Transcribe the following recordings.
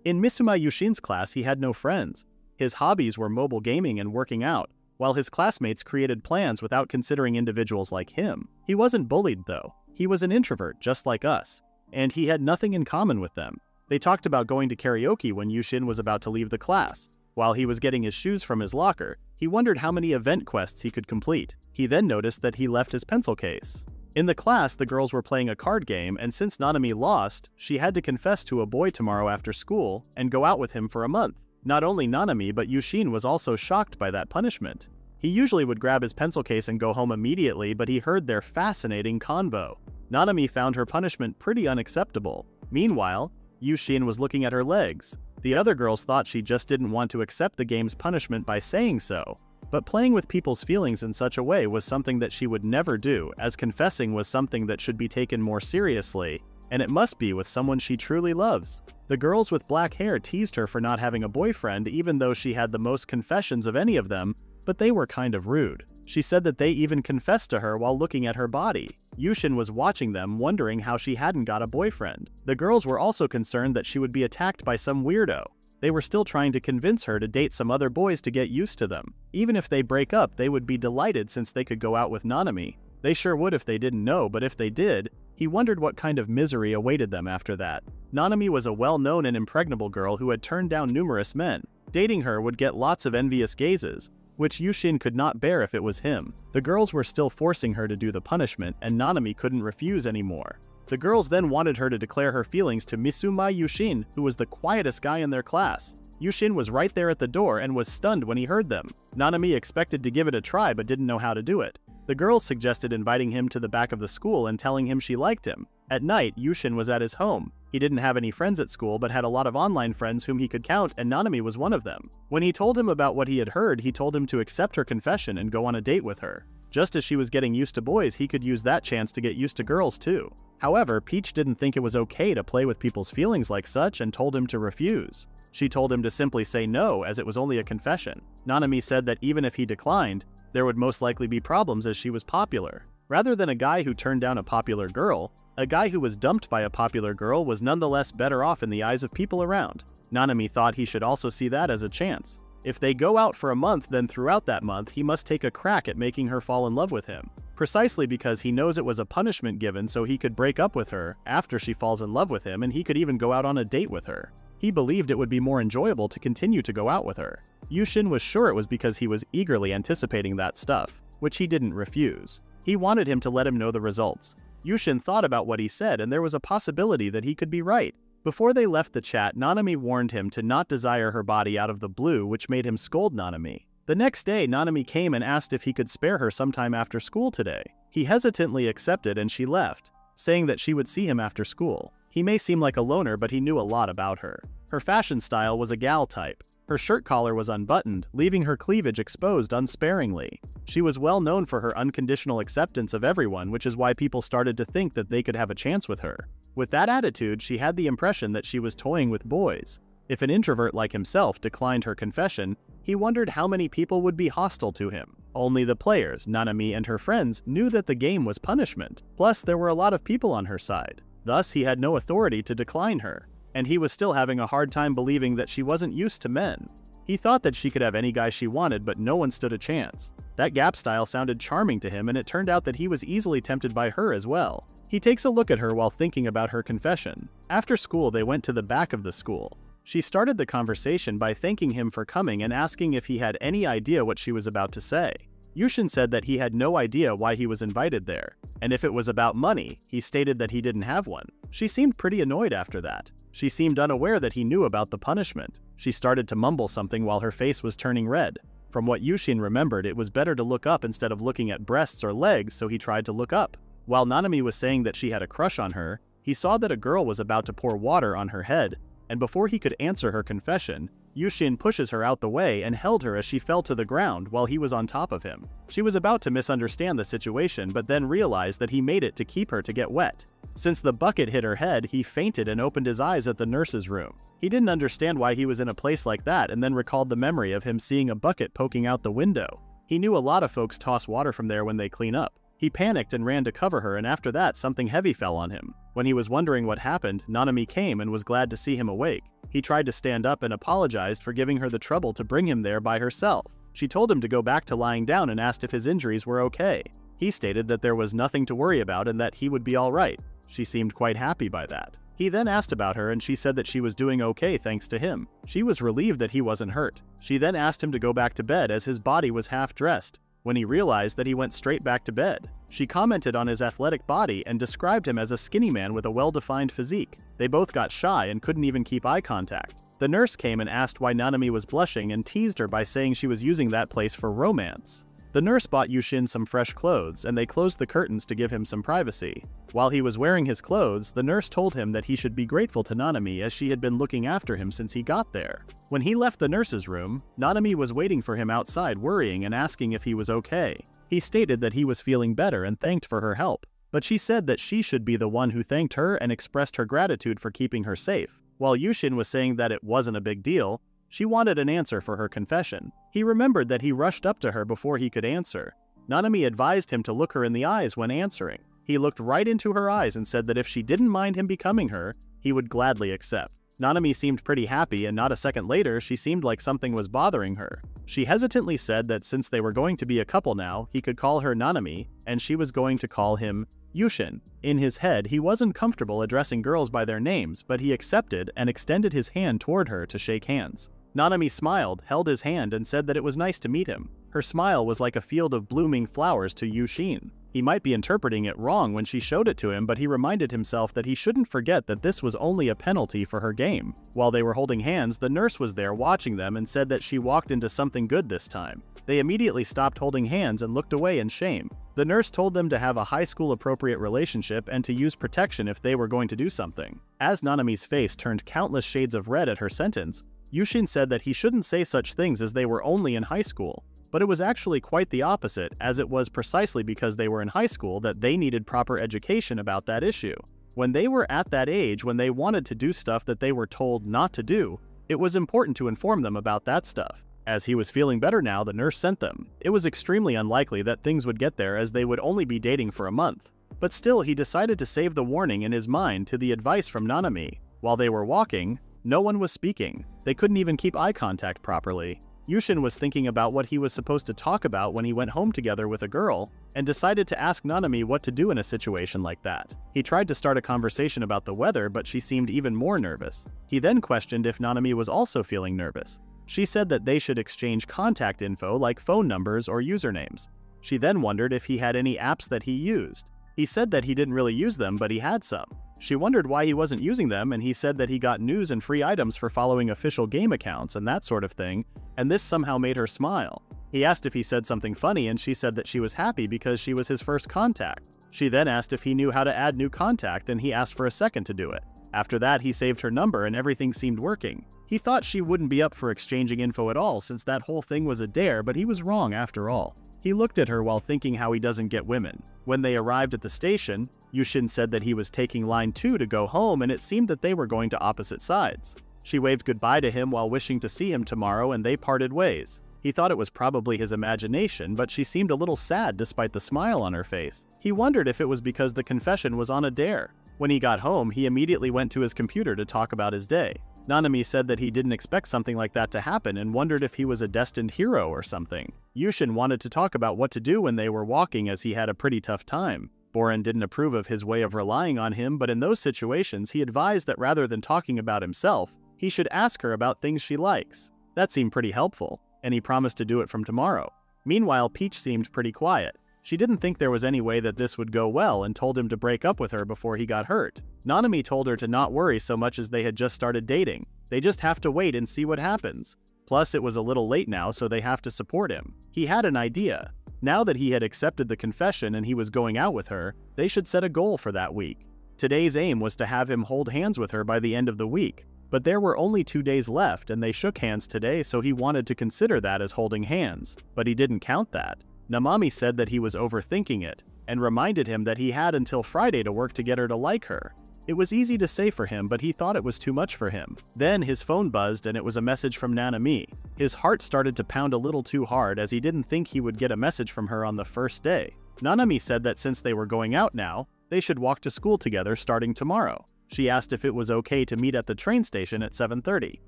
In Misumai Youshin's class, he had no friends. His hobbies were mobile gaming and working out, while his classmates created plans without considering individuals like him. He wasn't bullied, though. He was an introvert, just like us, and he had nothing in common with them. They talked about going to karaoke when Youshin was about to leave the class. While he was getting his shoes from his locker, he wondered how many event quests he could complete. He then noticed that he left his pencil case. In the class, the girls were playing a card game, and since Nanami lost, she had to confess to a boy tomorrow after school and go out with him for a month. Not only Nanami, but Youshin was also shocked by that punishment. He usually would grab his pencil case and go home immediately, but he heard their fascinating convo. Nanami found her punishment pretty unacceptable. Meanwhile, Youshin was looking at her legs. The other girls thought she just didn't want to accept the game's punishment by saying so. But playing with people's feelings in such a way was something that she would never do, as confessing was something that should be taken more seriously, and it must be with someone she truly loves. The girls with black hair teased her for not having a boyfriend, even though she had the most confessions of any of them, but they were kind of rude. She said that they even confessed to her while looking at her body. Youshin was watching them, wondering how she hadn't got a boyfriend. The girls were also concerned that she would be attacked by some weirdo. They were still trying to convince her to date some other boys to get used to them. Even if they break up, they would be delighted since they could go out with Nanami. They sure would if they didn't know, but if they did, he wondered what kind of misery awaited them after that. Nanami was a well-known and impregnable girl who had turned down numerous men. Dating her would get lots of envious gazes, which Youshin could not bear if it was him. The girls were still forcing her to do the punishment, and Nanami couldn't refuse anymore. The girls then wanted her to declare her feelings to Misumai Youshin, who was the quietest guy in their class. Youshin was right there at the door and was stunned when he heard them. Nanami expected to give it a try but didn't know how to do it. The girls suggested inviting him to the back of the school and telling him she liked him. At night, Youshin was at his home. He didn't have any friends at school but had a lot of online friends whom he could count, and Nanami was one of them. When he told him about what he had heard, he told him to accept her confession and go on a date with her. Just as she was getting used to boys, he could use that chance to get used to girls too. However, Peach didn't think it was okay to play with people's feelings like such and told him to refuse. She told him to simply say no, as it was only a confession. Nanami said that even if he declined, there would most likely be problems as she was popular. Rather than a guy who turned down a popular girl, a guy who was dumped by a popular girl was nonetheless better off in the eyes of people around. Nanami thought he should also see that as a chance. If they go out for a month, then throughout that month he must take a crack at making her fall in love with him. Precisely because he knows it was a punishment given so he could break up with her after she falls in love with him, and he could even go out on a date with her. He believed it would be more enjoyable to continue to go out with her. Youshin was sure it was because he was eagerly anticipating that stuff, which he didn't refuse. He wanted him to let him know the results. Youshin thought about what he said, and there was a possibility that he could be right. Before they left the chat, Nanami warned him to not desire her body out of the blue, which made him scold Nanami. The next day, Nanami came and asked if he could spare her sometime after school today. He hesitantly accepted and she left, saying that she would see him after school. He may seem like a loner, but he knew a lot about her. Her fashion style was a gal type. Her shirt collar was unbuttoned, leaving her cleavage exposed unsparingly. She was well known for her unconditional acceptance of everyone, which is why people started to think that they could have a chance with her. With that attitude, she had the impression that she was toying with boys. If an introvert like himself declined her confession, he wondered how many people would be hostile to him. Only the players, Nanami and her friends, knew that the game was punishment. Plus, there were a lot of people on her side. Thus, he had no authority to decline her. And he was still having a hard time believing that she wasn't used to men. He thought that she could have any guy she wanted, but no one stood a chance. That Gap style sounded charming to him, and it turned out that he was easily tempted by her as well. He takes a look at her while thinking about her confession. After school, they went to the back of the school. She started the conversation by thanking him for coming and asking if he had any idea what she was about to say. Youshin said that he had no idea why he was invited there, and if it was about money, he stated that he didn't have one. She seemed pretty annoyed after that. She seemed unaware that he knew about the punishment. She started to mumble something while her face was turning red. From what Youshin remembered, it was better to look up instead of looking at breasts or legs, so he tried to look up. While Nanami was saying that she had a crush on her, he saw that a girl was about to pour water on her head, and before he could answer her confession, Youshin pushes her out the way and held her as she fell to the ground while he was on top of him. She was about to misunderstand the situation, but then realized that he made it to keep her to get wet. Since the bucket hit her head, he fainted and opened his eyes at the nurse's room. He didn't understand why he was in a place like that, and then recalled the memory of him seeing a bucket poking out the window. He knew a lot of folks toss water from there when they clean up. He panicked and ran to cover her, and after that something heavy fell on him. When he was wondering what happened, Nanami came and was glad to see him awake. He tried to stand up and apologized for giving her the trouble to bring him there by herself. She told him to go back to lying down and asked if his injuries were okay. He stated that there was nothing to worry about and that he would be alright. She seemed quite happy by that. He then asked about her and she said that she was doing okay thanks to him. She was relieved that he wasn't hurt. She then asked him to go back to bed as his body was half dressed. When he realized that, he went straight back to bed. She commented on his athletic body and described him as a skinny man with a well-defined physique. They both got shy and couldn't even keep eye contact. The nurse came and asked why Nanami was blushing and teased her by saying she was using that place for romance. The nurse bought Youshin some fresh clothes and they closed the curtains to give him some privacy. While he was wearing his clothes, the nurse told him that he should be grateful to Nanami as she had been looking after him since he got there. When he left the nurse's room, Nanami was waiting for him outside, worrying and asking if he was okay. He stated that he was feeling better and thanked for her help, but she said that she should be the one who thanked her and expressed her gratitude for keeping her safe. While Youshin was saying that it wasn't a big deal, she wanted an answer for her confession. He remembered that he rushed up to her before he could answer. Nanami advised him to look her in the eyes when answering. He looked right into her eyes and said that if she didn't mind him becoming her, he would gladly accept. Nanami seemed pretty happy, and not a second later she seemed like something was bothering her. She hesitantly said that since they were going to be a couple now, he could call her Nanami, and she was going to call him Youshin. In his head, he wasn't comfortable addressing girls by their names, but he accepted and extended his hand toward her to shake hands. Nanami smiled, held his hand, and said that it was nice to meet him. Her smile was like a field of blooming flowers to Youshin. He might be interpreting it wrong when she showed it to him, but he reminded himself that he shouldn't forget that this was only a penalty for her game. While they were holding hands, the nurse was there watching them and said that she walked into something good this time. They immediately stopped holding hands and looked away in shame. The nurse told them to have a high school appropriate relationship and to use protection if they were going to do something. As Nanami's face turned countless shades of red at her sentence, Youshin said that he shouldn't say such things as they were only in high school. But it was actually quite the opposite, as it was precisely because they were in high school that they needed proper education about that issue. When they were at that age when they wanted to do stuff that they were told not to do, it was important to inform them about that stuff. As he was feeling better now, the nurse sent them. It was extremely unlikely that things would get there as they would only be dating for a month. But still, he decided to save the warning in his mind to the advice from Nanami. While they were walking, no one was speaking. They couldn't even keep eye contact properly. Youshin was thinking about what he was supposed to talk about when he went home together with a girl, and decided to ask Nanami what to do in a situation like that. He tried to start a conversation about the weather, but she seemed even more nervous. He then questioned if Nanami was also feeling nervous. She said that they should exchange contact info like phone numbers or usernames. She then wondered if he had any apps that he used. He said that he didn't really use them, but he had some. She wondered why he wasn't using them, and he said that he got news and free items for following official game accounts and that sort of thing, and this somehow made her smile. He asked if he said something funny, and she said that she was happy because she was his first contact. She then asked if he knew how to add new contact, and he asked for a second to do it. After that, he saved her number and everything seemed working. He thought she wouldn't be up for exchanging info at all since that whole thing was a dare, but he was wrong after all. He looked at her while thinking how he doesn't get women. When they arrived at the station, Youshin said that he was taking line 2 to go home, and it seemed that they were going to opposite sides. She waved goodbye to him while wishing to see him tomorrow, and they parted ways. He thought it was probably his imagination, but she seemed a little sad despite the smile on her face. He wondered if it was because the confession was on a dare. When he got home, he immediately went to his computer to talk about his day. Nanami said that he didn't expect something like that to happen and wondered if he was a destined hero or something. Youshin wanted to talk about what to do when they were walking as he had a pretty tough time. Boren didn't approve of his way of relying on him, but in those situations he advised that rather than talking about himself, he should ask her about things she likes. That seemed pretty helpful, and he promised to do it from tomorrow. Meanwhile, Peach seemed pretty quiet. She didn't think there was any way that this would go well and told him to break up with her before he got hurt. Nanami told her to not worry so much as they had just started dating. They just have to wait and see what happens. Plus, it was a little late now, so they have to support him. He had an idea. Now that he had accepted the confession and he was going out with her, they should set a goal for that week. Today's aim was to have him hold hands with her by the end of the week. But there were only 2 days left and they shook hands today, so he wanted to consider that as holding hands. But he didn't count that. Nanami said that he was overthinking it, and reminded him that he had until Friday to work to get her to like her. It was easy to say for him, but he thought it was too much for him. Then his phone buzzed and it was a message from Nanami. His heart started to pound a little too hard as he didn't think he would get a message from her on the first day. Nanami said that since they were going out now, they should walk to school together starting tomorrow. She asked if it was okay to meet at the train station at 7:30.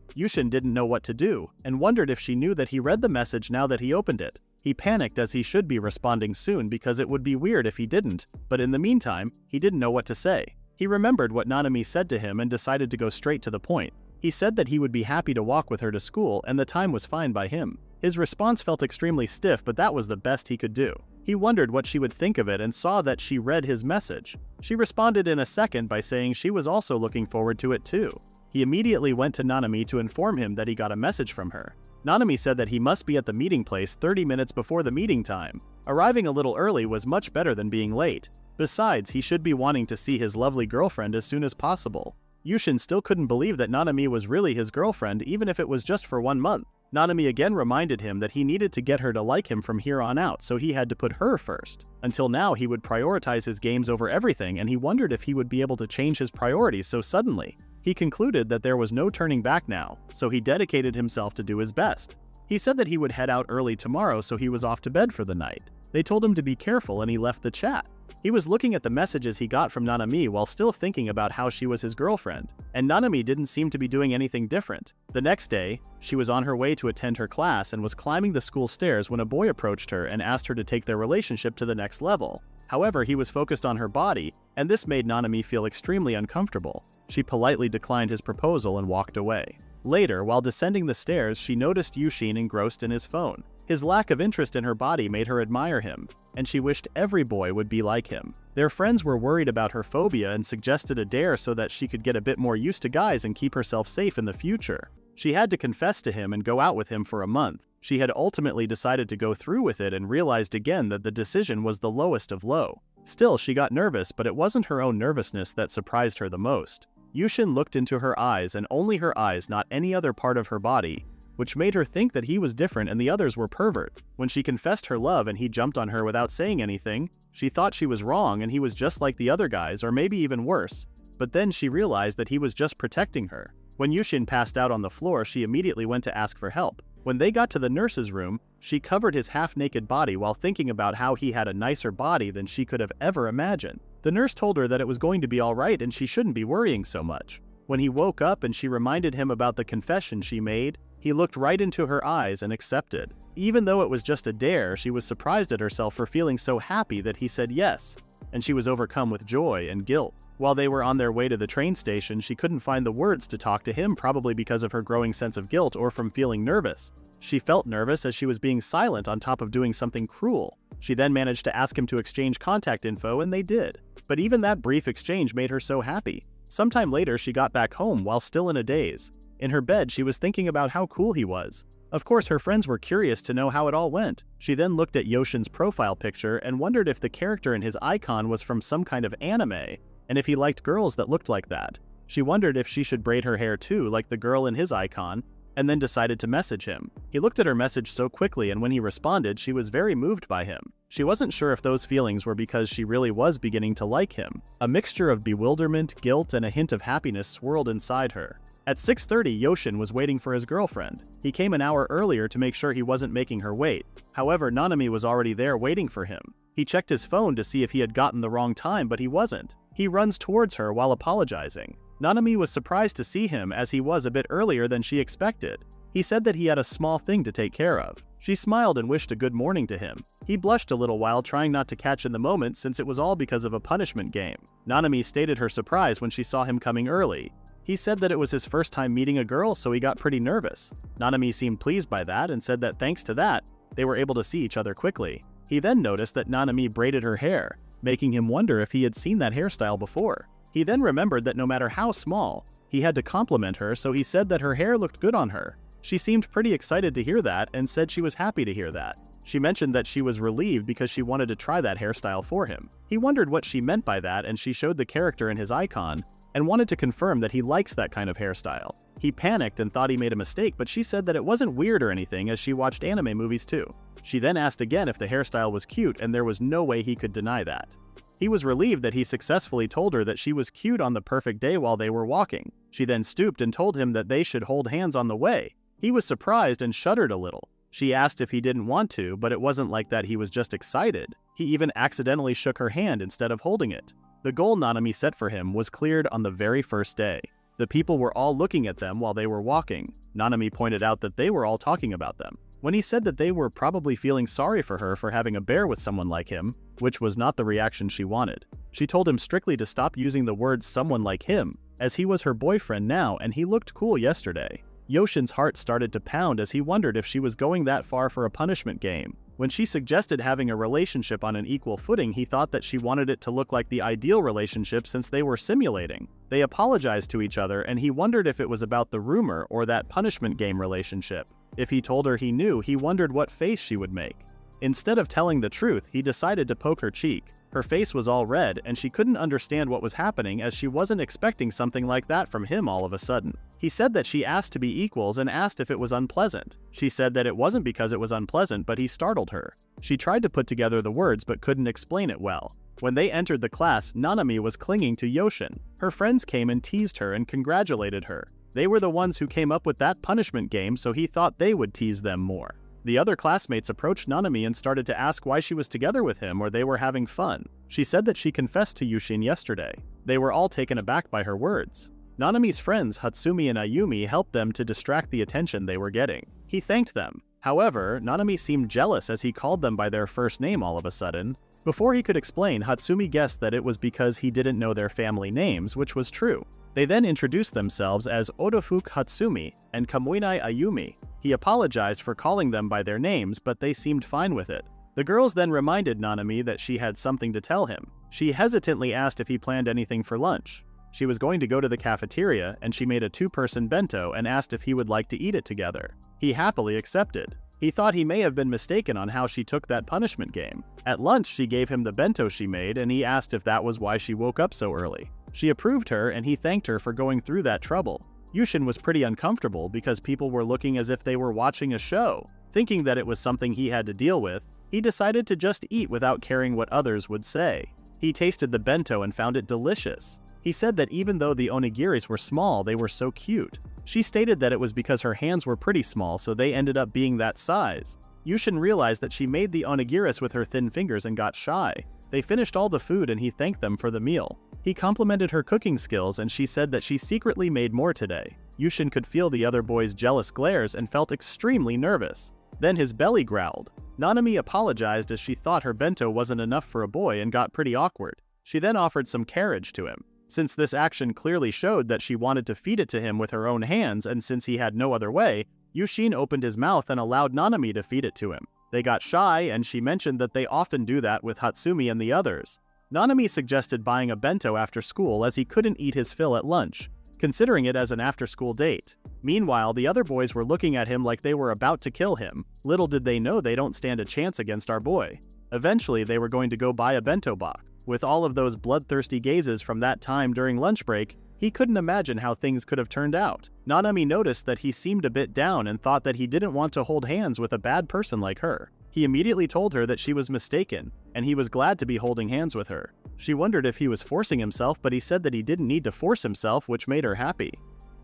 Youshin didn't know what to do, and wondered if she knew that he read the message now that he opened it. He panicked as he should be responding soon because it would be weird if he didn't, but in the meantime, he didn't know what to say. He remembered what Nanami said to him and decided to go straight to the point. He said that he would be happy to walk with her to school and the time was fine by him. His response felt extremely stiff, but that was the best he could do. He wondered what she would think of it and saw that she read his message. She responded in a second by saying she was also looking forward to it too. He immediately went to Nanami to inform him that he got a message from her. Nanami said that he must be at the meeting place 30 minutes before the meeting time. Arriving a little early was much better than being late. Besides, he should be wanting to see his lovely girlfriend as soon as possible. Youshin still couldn't believe that Nanami was really his girlfriend, even if it was just for 1 month. Nanami again reminded him that he needed to get her to like him from here on out, so he had to put her first. Until now, he would prioritize his games over everything, and he wondered if he would be able to change his priorities so suddenly. He concluded that there was no turning back now, so he dedicated himself to do his best. He said that he would head out early tomorrow, so he was off to bed for the night. They told him to be careful and he left the chat. He was looking at the messages he got from Nanami while still thinking about how she was his girlfriend, and Nanami didn't seem to be doing anything different. The next day, she was on her way to attend her class and was climbing the school stairs when a boy approached her and asked her to take their relationship to the next level. However, he was focused on her body, and this made Nanami feel extremely uncomfortable. She politely declined his proposal and walked away. Later, while descending the stairs, she noticed Youshin engrossed in his phone. His lack of interest in her body made her admire him, and she wished every boy would be like him. Their friends were worried about her phobia and suggested a dare so that she could get a bit more used to guys and keep herself safe in the future. She had to confess to him and go out with him for a month. She had ultimately decided to go through with it and realized again that the decision was the lowest of low. Still, she got nervous, but it wasn't her own nervousness that surprised her the most. Youshin looked into her eyes, and only her eyes, not any other part of her body, which made her think that he was different and the others were perverts. When she confessed her love and he jumped on her without saying anything, she thought she was wrong and he was just like the other guys, or maybe even worse. But then she realized that he was just protecting her. When Youshin passed out on the floor, she immediately went to ask for help. When they got to the nurse's room, she covered his half-naked body while thinking about how he had a nicer body than she could have ever imagined. The nurse told her that it was going to be alright and she shouldn't be worrying so much. When he woke up and she reminded him about the confession she made, he looked right into her eyes and accepted. Even though it was just a dare, she was surprised at herself for feeling so happy that he said yes, and she was overcome with joy and guilt. While they were on their way to the train station, she couldn't find the words to talk to him, probably because of her growing sense of guilt or from feeling nervous. She felt nervous as she was being silent on top of doing something cruel. She then managed to ask him to exchange contact info, and they did. But even that brief exchange made her so happy. Sometime later, she got back home while still in a daze. In her bed, she was thinking about how cool he was. Of course, her friends were curious to know how it all went. She then looked at Yoshin's profile picture and wondered if the character in his icon was from some kind of anime, and if he liked girls that looked like that. She wondered if she should braid her hair too, like the girl in his icon, and then decided to message him. He looked at her message so quickly, and when he responded, she was very moved by him. She wasn't sure if those feelings were because she really was beginning to like him. A mixture of bewilderment, guilt, and a hint of happiness swirled inside her. At 6:30, Youshin was waiting for his girlfriend. He came an hour earlier to make sure he wasn't making her wait. However, Nanami was already there waiting for him. He checked his phone to see if he had gotten the wrong time, but he wasn't. He runs towards her while apologizing. Nanami was surprised to see him, as he was a bit earlier than she expected. He said that he had a small thing to take care of. She smiled and wished a good morning to him. He blushed a little while, trying not to catch in the moment since it was all because of a punishment game. Nanami stated her surprise when she saw him coming early. He said that it was his first time meeting a girl, so he got pretty nervous. Nanami seemed pleased by that and said that thanks to that, they were able to see each other quickly. He then noticed that Nanami braided her hair, making him wonder if he had seen that hairstyle before. He then remembered that no matter how small, he had to compliment her, so he said that her hair looked good on her. She seemed pretty excited to hear that and said she was happy to hear that. She mentioned that she was relieved because she wanted to try that hairstyle for him. He wondered what she meant by that, and she showed the character in his icon and wanted to confirm that he likes that kind of hairstyle. He panicked and thought he made a mistake, but she said that it wasn't weird or anything, as she watched anime movies too. She then asked again if the hairstyle was cute, and there was no way he could deny that. He was relieved that he successfully told her that she was cute on the perfect day while they were walking. She then stooped and told him that they should hold hands on the way. He was surprised and shuddered a little. She asked if he didn't want to, but it wasn't like that, he was just excited. He even accidentally shook her hand instead of holding it. The goal Nanami set for him was cleared on the very first day. The people were all looking at them while they were walking. Nanami pointed out that they were all talking about them. When he said that they were probably feeling sorry for her for having a bear with someone like him, which was not the reaction she wanted. She told him strictly to stop using the words someone like him, as he was her boyfriend now and he looked cool yesterday. Youshin's heart started to pound as he wondered if she was going that far for a punishment game. When she suggested having a relationship on an equal footing, he thought that she wanted it to look like the ideal relationship since they were simulating. They apologized to each other and he wondered if it was about the rumor or that punishment game relationship. If he told her he knew, he wondered what face she would make. Instead of telling the truth, he decided to poke her cheek. Her face was all red and she couldn't understand what was happening as she wasn't expecting something like that from him all of a sudden. He said that she asked to be equals and asked if it was unpleasant. She said that it wasn't because it was unpleasant, but he startled her. She tried to put together the words but couldn't explain it well. When they entered the class, Nanami was clinging to Youshin. Her friends came and teased her and congratulated her. They were the ones who came up with that punishment game, so he thought they would tease them more. The other classmates approached Nanami and started to ask why she was together with him or they were having fun. She said that she confessed to Youshin yesterday. They were all taken aback by her words. Nanami's friends Hatsumi and Ayumi helped them to distract the attention they were getting. He thanked them. However, Nanami seemed jealous as he called them by their first name all of a sudden. Before he could explain, Hatsumi guessed that it was because he didn't know their family names, which was true. They then introduced themselves as Odafuku Hatsumi and Kamuinai Ayumi. He apologized for calling them by their names, but they seemed fine with it. The girls then reminded Nanami that she had something to tell him. She hesitantly asked if he planned anything for lunch. She was going to go to the cafeteria, and she made a two-person bento and asked if he would like to eat it together. He happily accepted. He thought he may have been mistaken on how she took that punishment game. At lunch, she gave him the bento she made, and he asked if that was why she woke up so early. She approved her, and he thanked her for going through that trouble. Youshin was pretty uncomfortable because people were looking as if they were watching a show. Thinking that it was something he had to deal with, he decided to just eat without caring what others would say. He tasted the bento and found it delicious. He said that even though the onigiris were small, they were so cute. She stated that it was because her hands were pretty small, so they ended up being that size. Youshin realized that she made the onigiris with her thin fingers and got shy. They finished all the food and he thanked them for the meal. He complimented her cooking skills and she said that she secretly made more today. Youshin could feel the other boys' jealous glares and felt extremely nervous. Then his belly growled. Nanami apologized as she thought her bento wasn't enough for a boy and got pretty awkward. She then offered some carriage to him. Since this action clearly showed that she wanted to feed it to him with her own hands, and since he had no other way, Youshin opened his mouth and allowed Nanami to feed it to him. They got shy and she mentioned that they often do that with Hatsumi and the others. Nanami suggested buying a bento after school as he couldn't eat his fill at lunch, considering it as an after-school date. Meanwhile, the other boys were looking at him like they were about to kill him. Little did they know they don't stand a chance against our boy. Eventually, they were going to go buy a bento box. With all of those bloodthirsty gazes from that time during lunch break, he couldn't imagine how things could have turned out. Nanami noticed that he seemed a bit down and thought that he didn't want to hold hands with a bad person like her. He immediately told her that she was mistaken, and he was glad to be holding hands with her. She wondered if he was forcing himself, but he said that he didn't need to force himself, which made her happy.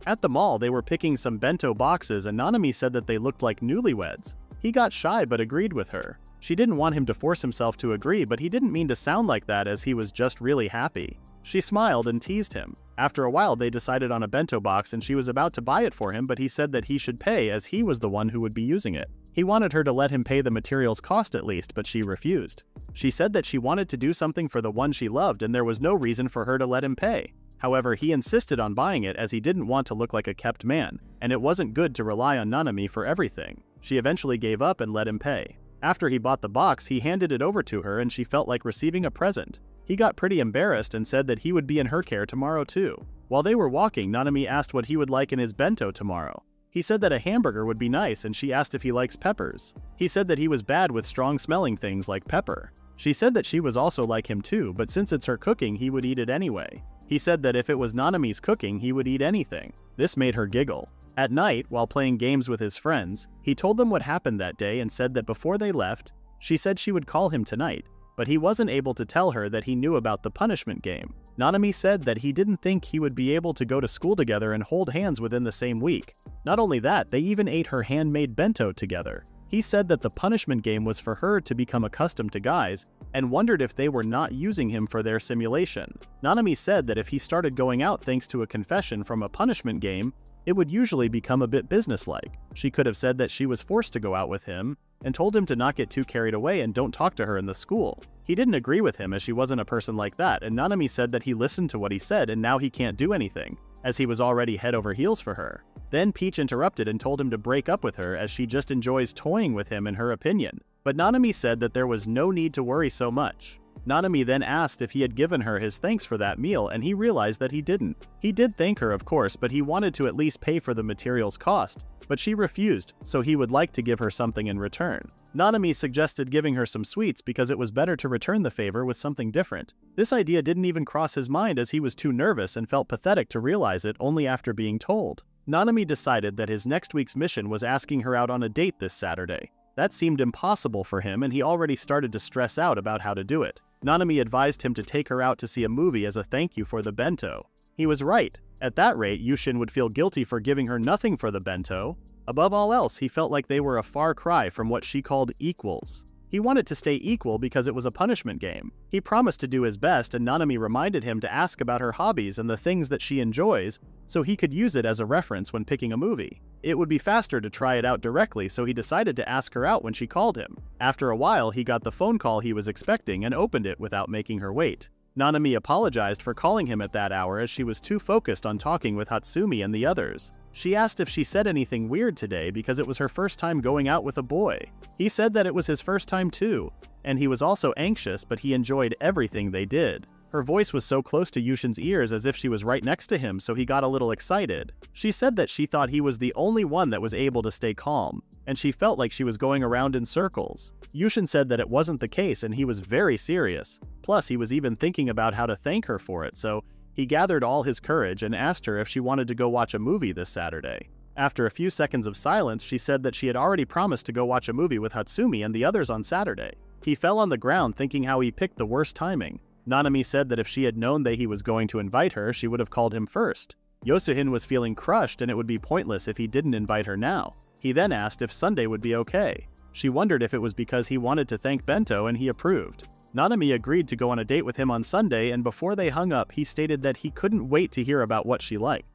At the mall, they were picking some bento boxes and Nanami said that they looked like newlyweds. He got shy but agreed with her. She didn't want him to force himself to agree, but he didn't mean to sound like that as he was just really happy. She smiled and teased him. After a while, they decided on a bento box and she was about to buy it for him, but he said that he should pay as he was the one who would be using it. He wanted her to let him pay the material's cost at least, but she refused. She said that she wanted to do something for the one she loved and there was no reason for her to let him pay. However, he insisted on buying it as he didn't want to look like a kept man, and it wasn't good to rely on Nanami for everything. She eventually gave up and let him pay. After he bought the box, he handed it over to her and she felt like receiving a present. He got pretty embarrassed and said that he would be in her care tomorrow too. While they were walking, Nanami asked what he would like in his bento tomorrow. He said that a hamburger would be nice and she asked if he likes peppers. He said that he was bad with strong-smelling things like pepper. She said that she was also like him too, but since it's her cooking, he would eat it anyway. He said that if it was Nanami's cooking, he would eat anything. This made her giggle. At night, while playing games with his friends, he told them what happened that day and said that before they left, she said she would call him tonight, but he wasn't able to tell her that he knew about the punishment game. Nanami said that he didn't think he would be able to go to school together and hold hands within the same week. Not only that, they even ate her handmade bento together. He said that the punishment game was for her to become accustomed to guys, and wondered if they were not using him for their simulation. Nanami said that if he started going out thanks to a confession from a punishment game, it would usually become a bit businesslike. She could have said that she was forced to go out with him, and told him to not get too carried away and don't talk to her in the school. He didn't agree with him as she wasn't a person like that, and Nanami said that he listened to what he said and now he can't do anything, as he was already head over heels for her. Then Peach interrupted and told him to break up with her as she just enjoys toying with him in her opinion. But Nanami said that there was no need to worry so much. Nanami then asked if he had given her his thanks for that meal, and he realized that he didn't. He did thank her, of course, but he wanted to at least pay for the materials cost, but she refused, so he would like to give her something in return. Nanami suggested giving her some sweets because it was better to return the favor with something different. This idea didn't even cross his mind as he was too nervous and felt pathetic to realize it only after being told. Nanami decided that his next week's mission was asking her out on a date this Saturday. That seemed impossible for him, and he already started to stress out about how to do it. Nanami advised him to take her out to see a movie as a thank you for the bento. He was right. At that rate, Youshin would feel guilty for giving her nothing for the bento. Above all else, he felt like they were a far cry from what she called equals. He wanted to stay equal because it was a punishment game. He promised to do his best, and Nanami reminded him to ask about her hobbies and the things that she enjoys, so he could use it as a reference when picking a movie. It would be faster to try it out directly, so he decided to ask her out when she called him. After a while, he got the phone call he was expecting and opened it without making her wait. Nanami apologized for calling him at that hour as she was too focused on talking with Hatsumi and the others. She asked if she said anything weird today because it was her first time going out with a boy. He said that it was his first time too, and he was also anxious, but he enjoyed everything they did. Her voice was so close to Yushin's ears as if she was right next to him, so he got a little excited. She said that she thought he was the only one that was able to stay calm, and she felt like she was going around in circles. Yushin said that it wasn't the case and he was very serious. Plus, he was even thinking about how to thank her for it, so he gathered all his courage and asked her if she wanted to go watch a movie this Saturday. After a few seconds of silence, she said that she had already promised to go watch a movie with Hatsumi and the others on Saturday. He fell on the ground thinking how he picked the worst timing. Nanami said that if she had known that he was going to invite her, she would have called him first. Yosuhin was feeling crushed and it would be pointless if he didn't invite her now. He then asked if Sunday would be okay. She wondered if it was because he wanted to thank Bento and he approved. Nanami agreed to go on a date with him on Sunday, and before they hung up, he stated that he couldn't wait to hear about what she liked.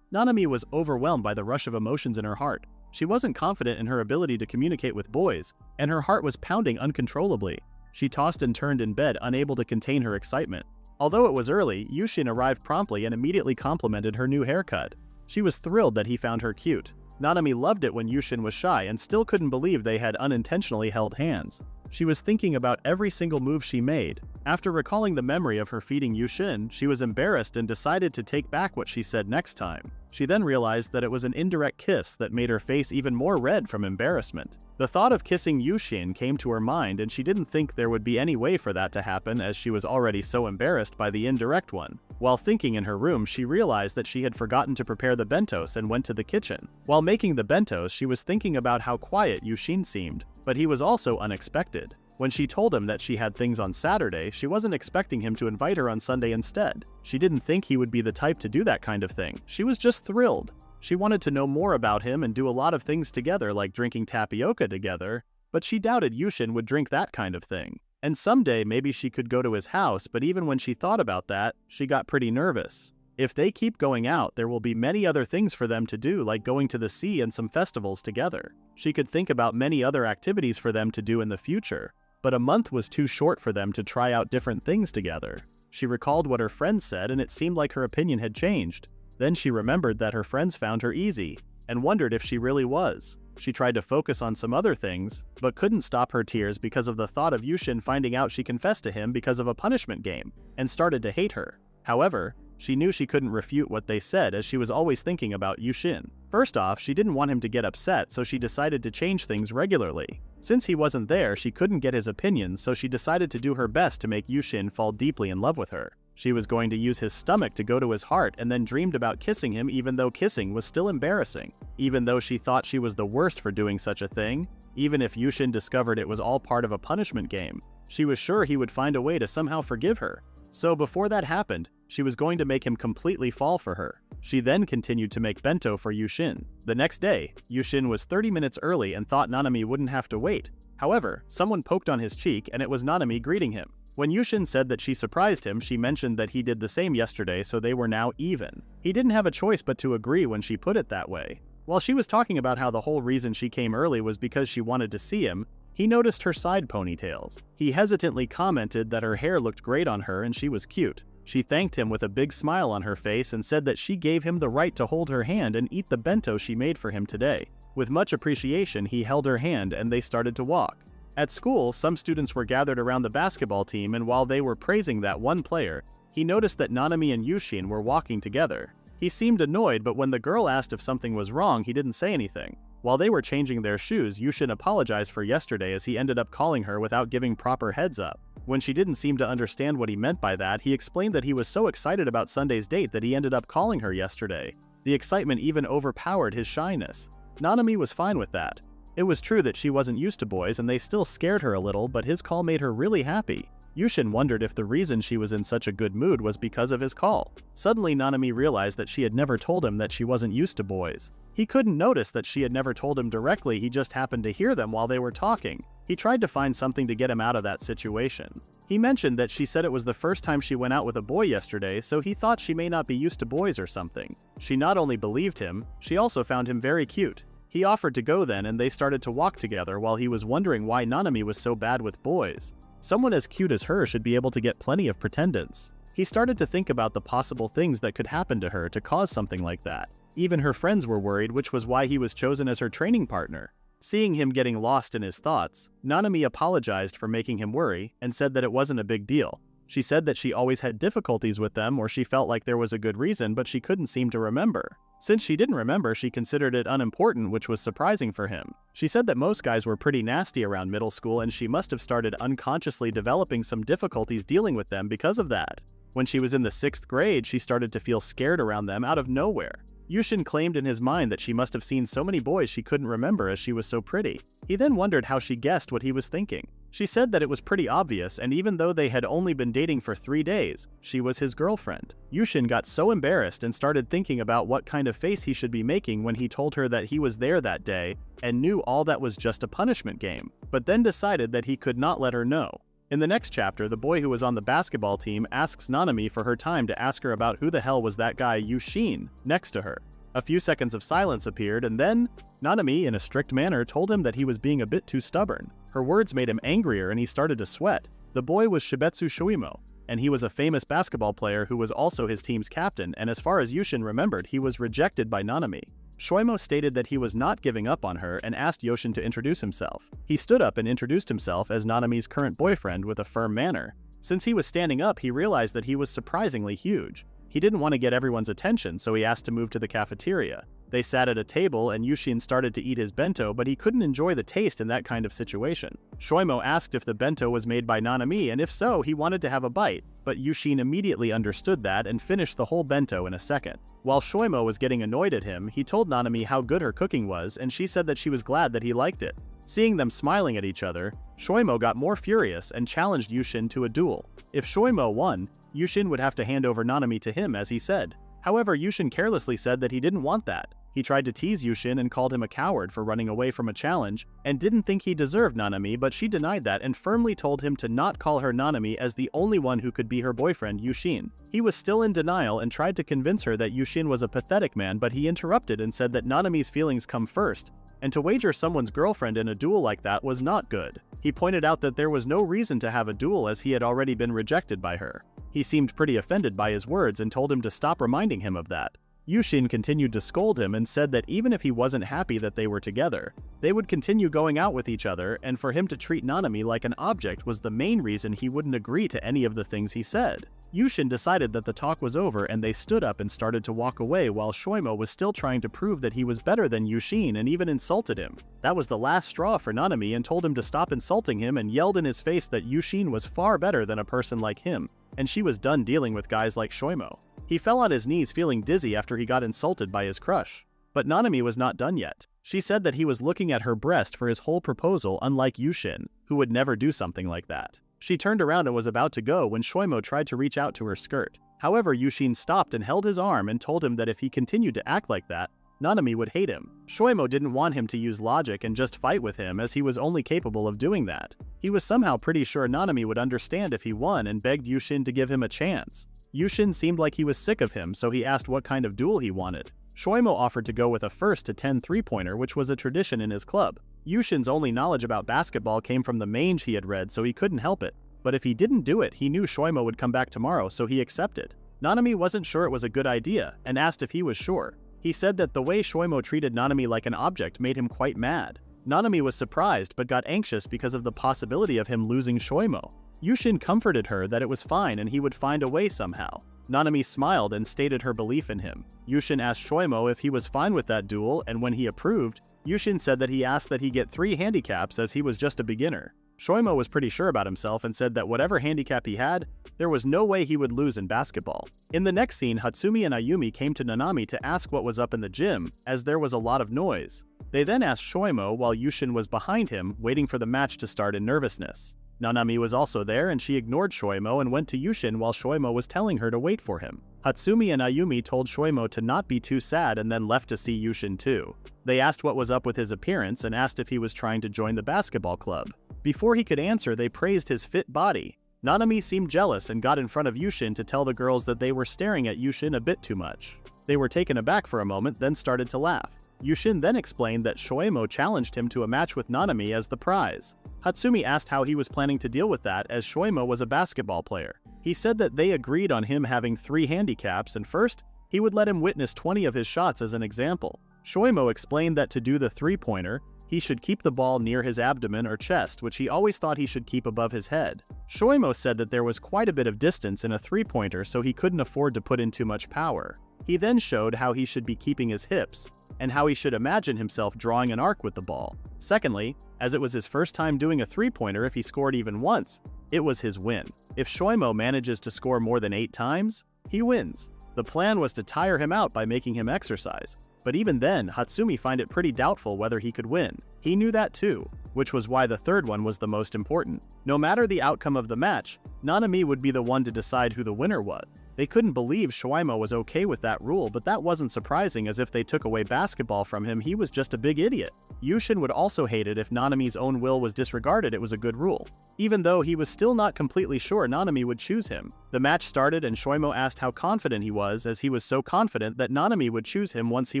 Nanami was overwhelmed by the rush of emotions in her heart. She wasn't confident in her ability to communicate with boys, and her heart was pounding uncontrollably. She tossed and turned in bed, unable to contain her excitement. Although it was early, Youshin arrived promptly and immediately complimented her new haircut. She was thrilled that he found her cute. Nanami loved it when Youshin was shy and still couldn't believe they had unintentionally held hands. She was thinking about every single move she made. After recalling the memory of her feeding Youshin, she was embarrassed and decided to take back what she said next time. She then realized that it was an indirect kiss that made her face even more red from embarrassment. The thought of kissing Youshin came to her mind, and she didn't think there would be any way for that to happen as she was already so embarrassed by the indirect one. While thinking in her room, she realized that she had forgotten to prepare the bentos and went to the kitchen. While making the bentos, she was thinking about how quiet Youshin seemed, but he was also unexpected. When she told him that she had things on Saturday, she wasn't expecting him to invite her on Sunday instead. She didn't think he would be the type to do that kind of thing. She was just thrilled. She wanted to know more about him and do a lot of things together, like drinking tapioca together, but she doubted Youshin would drink that kind of thing. And someday maybe she could go to his house, but even when she thought about that, she got pretty nervous. If they keep going out, there will be many other things for them to do, like going to the sea and some festivals together. She could think about many other activities for them to do in the future, but a month was too short for them to try out different things together. She recalled what her friends said, and it seemed like her opinion had changed. Then she remembered that her friends found her easy, and wondered if she really was. She tried to focus on some other things, but couldn't stop her tears because of the thought of Youshin finding out she confessed to him because of a punishment game, and started to hate her. However, she knew she couldn't refute what they said as she was always thinking about Youshin. First off, she didn't want him to get upset, so she decided to change things regularly. Since he wasn't there, she couldn't get his opinions, so she decided to do her best to make Youshin fall deeply in love with her. She was going to use his stomach to go to his heart and then dreamed about kissing him even though kissing was still embarrassing. Even though she thought she was the worst for doing such a thing, even if Youshin discovered it was all part of a punishment game, she was sure he would find a way to somehow forgive her. So before that happened, she was going to make him completely fall for her. She then continued to make bento for Youshin. The next day, Youshin was 30 minutes early and thought Nanami wouldn't have to wait. However, someone poked on his cheek and it was Nanami greeting him. When Youshin said that she surprised him, she mentioned that he did the same yesterday, so they were now even. He didn't have a choice but to agree when she put it that way. While she was talking about how the whole reason she came early was because she wanted to see him, he noticed her side ponytails. He hesitantly commented that her hair looked great on her and she was cute. She thanked him with a big smile on her face and said that she gave him the right to hold her hand and eat the bento she made for him today. With much appreciation, he held her hand and they started to walk. At school, some students were gathered around the basketball team, and while they were praising that one player, he noticed that Nanami and Youshin were walking together. He seemed annoyed, but when the girl asked if something was wrong, he didn't say anything. While they were changing their shoes, Youshin apologized for yesterday as he ended up calling her without giving proper heads up. When she didn't seem to understand what he meant by that, he explained that he was so excited about Sunday's date that he ended up calling her yesterday. The excitement even overpowered his shyness. Nanami was fine with that. It was true that she wasn't used to boys and they still scared her a little, but his call made her really happy. Youshin wondered if the reason she was in such a good mood was because of his call. Suddenly Nanami realized that she had never told him that she wasn't used to boys. He couldn't notice that she had never told him directly, he just happened to hear them while they were talking. He tried to find something to get him out of that situation. He mentioned that she said it was the first time she went out with a boy yesterday, so he thought she may not be used to boys or something. She not only believed him, she also found him very cute. He offered to go then and they started to walk together while he was wondering why Nanami was so bad with boys. Someone as cute as her should be able to get plenty of pretendants. He started to think about the possible things that could happen to her to cause something like that. Even her friends were worried, which was why he was chosen as her training partner. Seeing him getting lost in his thoughts, Nanami apologized for making him worry and said that it wasn't a big deal. She said that she always had difficulties with them, or she felt like there was a good reason, but she couldn't seem to remember. Since she didn't remember, she considered it unimportant, which was surprising for him. She said that most guys were pretty nasty around middle school and she must have started unconsciously developing some difficulties dealing with them because of that. When she was in the 6th grade, she started to feel scared around them out of nowhere. Youshin claimed in his mind that she must have seen so many boys she couldn't remember as she was so pretty. He then wondered how she guessed what he was thinking. She said that it was pretty obvious, and even though they had only been dating for 3 days, she was his girlfriend. Youshin got so embarrassed and started thinking about what kind of face he should be making when he told her that he was there that day and knew all that was just a punishment game, but then decided that he could not let her know. In the next chapter, the boy who was on the basketball team asks Nanami for her time to ask her about who the hell was that guy Youshin next to her. A few seconds of silence appeared, and then Nanami, in a strict manner, told him that he was being a bit too stubborn. Her words made him angrier and he started to sweat. The boy was Shibetsu Shoimo, and he was a famous basketball player who was also his team's captain, and as far as Youshin remembered, he was rejected by Nanami. Shoimo stated that he was not giving up on her and asked Youshin to introduce himself. He stood up and introduced himself as Nanami's current boyfriend with a firm manner. Since he was standing up, he realized that he was surprisingly huge. He didn't want to get everyone's attention, so he asked to move to the cafeteria. They sat at a table and Youshin started to eat his bento, but he couldn't enjoy the taste in that kind of situation. Shoimo asked if the bento was made by Nanami, and if so, he wanted to have a bite, but Youshin immediately understood that and finished the whole bento in a second. While Shoimo was getting annoyed at him, he told Nanami how good her cooking was, and she said that she was glad that he liked it. Seeing them smiling at each other, Shoimo got more furious and challenged Youshin to a duel. If Shoimo won, Youshin would have to hand over Nanami to him, as he said. However, Youshin carelessly said that he didn't want that. He tried to tease Youshin and called him a coward for running away from a challenge, and didn't think he deserved Nanami, but she denied that and firmly told him to not call her Nanami as the only one who could be her boyfriend, Youshin. He was still in denial and tried to convince her that Youshin was a pathetic man, but he interrupted and said that Nanami's feelings come first, and to wager someone's girlfriend in a duel like that was not good. He pointed out that there was no reason to have a duel as he had already been rejected by her. He seemed pretty offended by his words and told him to stop reminding him of that. Youshin continued to scold him and said that even if he wasn't happy that they were together, they would continue going out with each other, and for him to treat Nanami like an object was the main reason he wouldn't agree to any of the things he said. Youshin decided that the talk was over and they stood up and started to walk away while Shoimo was still trying to prove that he was better than Youshin and even insulted him. That was the last straw for Nanami and told him to stop insulting him and yelled in his face that Youshin was far better than a person like him, and she was done dealing with guys like Shoimo. He fell on his knees feeling dizzy after he got insulted by his crush. But Nanami was not done yet. She said that he was looking at her breast for his whole proposal, unlike Youshin, who would never do something like that. She turned around and was about to go when Shoimo tried to reach out to her skirt. However, Youshin stopped and held his arm and told him that if he continued to act like that, Nanami would hate him. Shoimo didn't want him to use logic and just fight with him, as he was only capable of doing that. He was somehow pretty sure Nanami would understand if he won and begged Youshin to give him a chance. Youshin seemed like he was sick of him, so he asked what kind of duel he wanted. Shoimo offered to go with a 1st to 10 three-pointer, which was a tradition in his club. Youshin's only knowledge about basketball came from the mange he had read, so he couldn't help it. But if he didn't do it, he knew Shoimo would come back tomorrow, so he accepted. Nanami wasn't sure it was a good idea, and asked if he was sure. He said that the way Shoimo treated Nanami like an object made him quite mad. Nanami was surprised but got anxious because of the possibility of him losing Shoimo. Youshin comforted her that it was fine and he would find a way somehow. Nanami smiled and stated her belief in him. Youshin asked Shoimo if he was fine with that duel, and when he approved, Youshin said that he asked that he get 3 handicaps as he was just a beginner. Shoimo was pretty sure about himself and said that whatever handicap he had, there was no way he would lose in basketball. In the next scene, Hatsumi and Ayumi came to Nanami to ask what was up in the gym, as there was a lot of noise. They then asked Shoimo while Youshin was behind him, waiting for the match to start in nervousness. Nanami was also there and she ignored Shoimo and went to Youshin while Shoimo was telling her to wait for him. Hatsumi and Ayumi told Shoimo to not be too sad and then left to see Youshin too. They asked what was up with his appearance and asked if he was trying to join the basketball club. Before he could answer, they praised his fit body. Nanami seemed jealous and got in front of Youshin to tell the girls that they were staring at Youshin a bit too much. They were taken aback for a moment, then started to laugh. Youshin then explained that Shoimo challenged him to a match with Nanami as the prize. Hatsumi asked how he was planning to deal with that, as Shoimo was a basketball player. He said that they agreed on him having 3 handicaps, and first, he would let him witness 20 of his shots as an example. Shoimo explained that to do the three-pointer, he should keep the ball near his abdomen or chest, which he always thought he should keep above his head. Shoimo said that there was quite a bit of distance in a three-pointer, so he couldn't afford to put in too much power. He then showed how he should be keeping his hips, and how he should imagine himself drawing an arc with the ball. Secondly, as it was his first time doing a three-pointer, if he scored even once, it was his win. If Shoimo manages to score more than 8 times, he wins. The plan was to tire him out by making him exercise. But even then, Hatsumi found it pretty doubtful whether he could win. He knew that too, which was why the third one was the most important. No matter the outcome of the match, Nanami would be the one to decide who the winner was. They couldn't believe Shoimo was okay with that rule, but that wasn't surprising, as if they took away basketball from him, he was just a big idiot. Youshin would also hate it if Nanami's own will was disregarded. It was a good rule. Even though he was still not completely sure Nanami would choose him. The match started and Shoimo asked how confident he was, as he was so confident that Nanami would choose him once he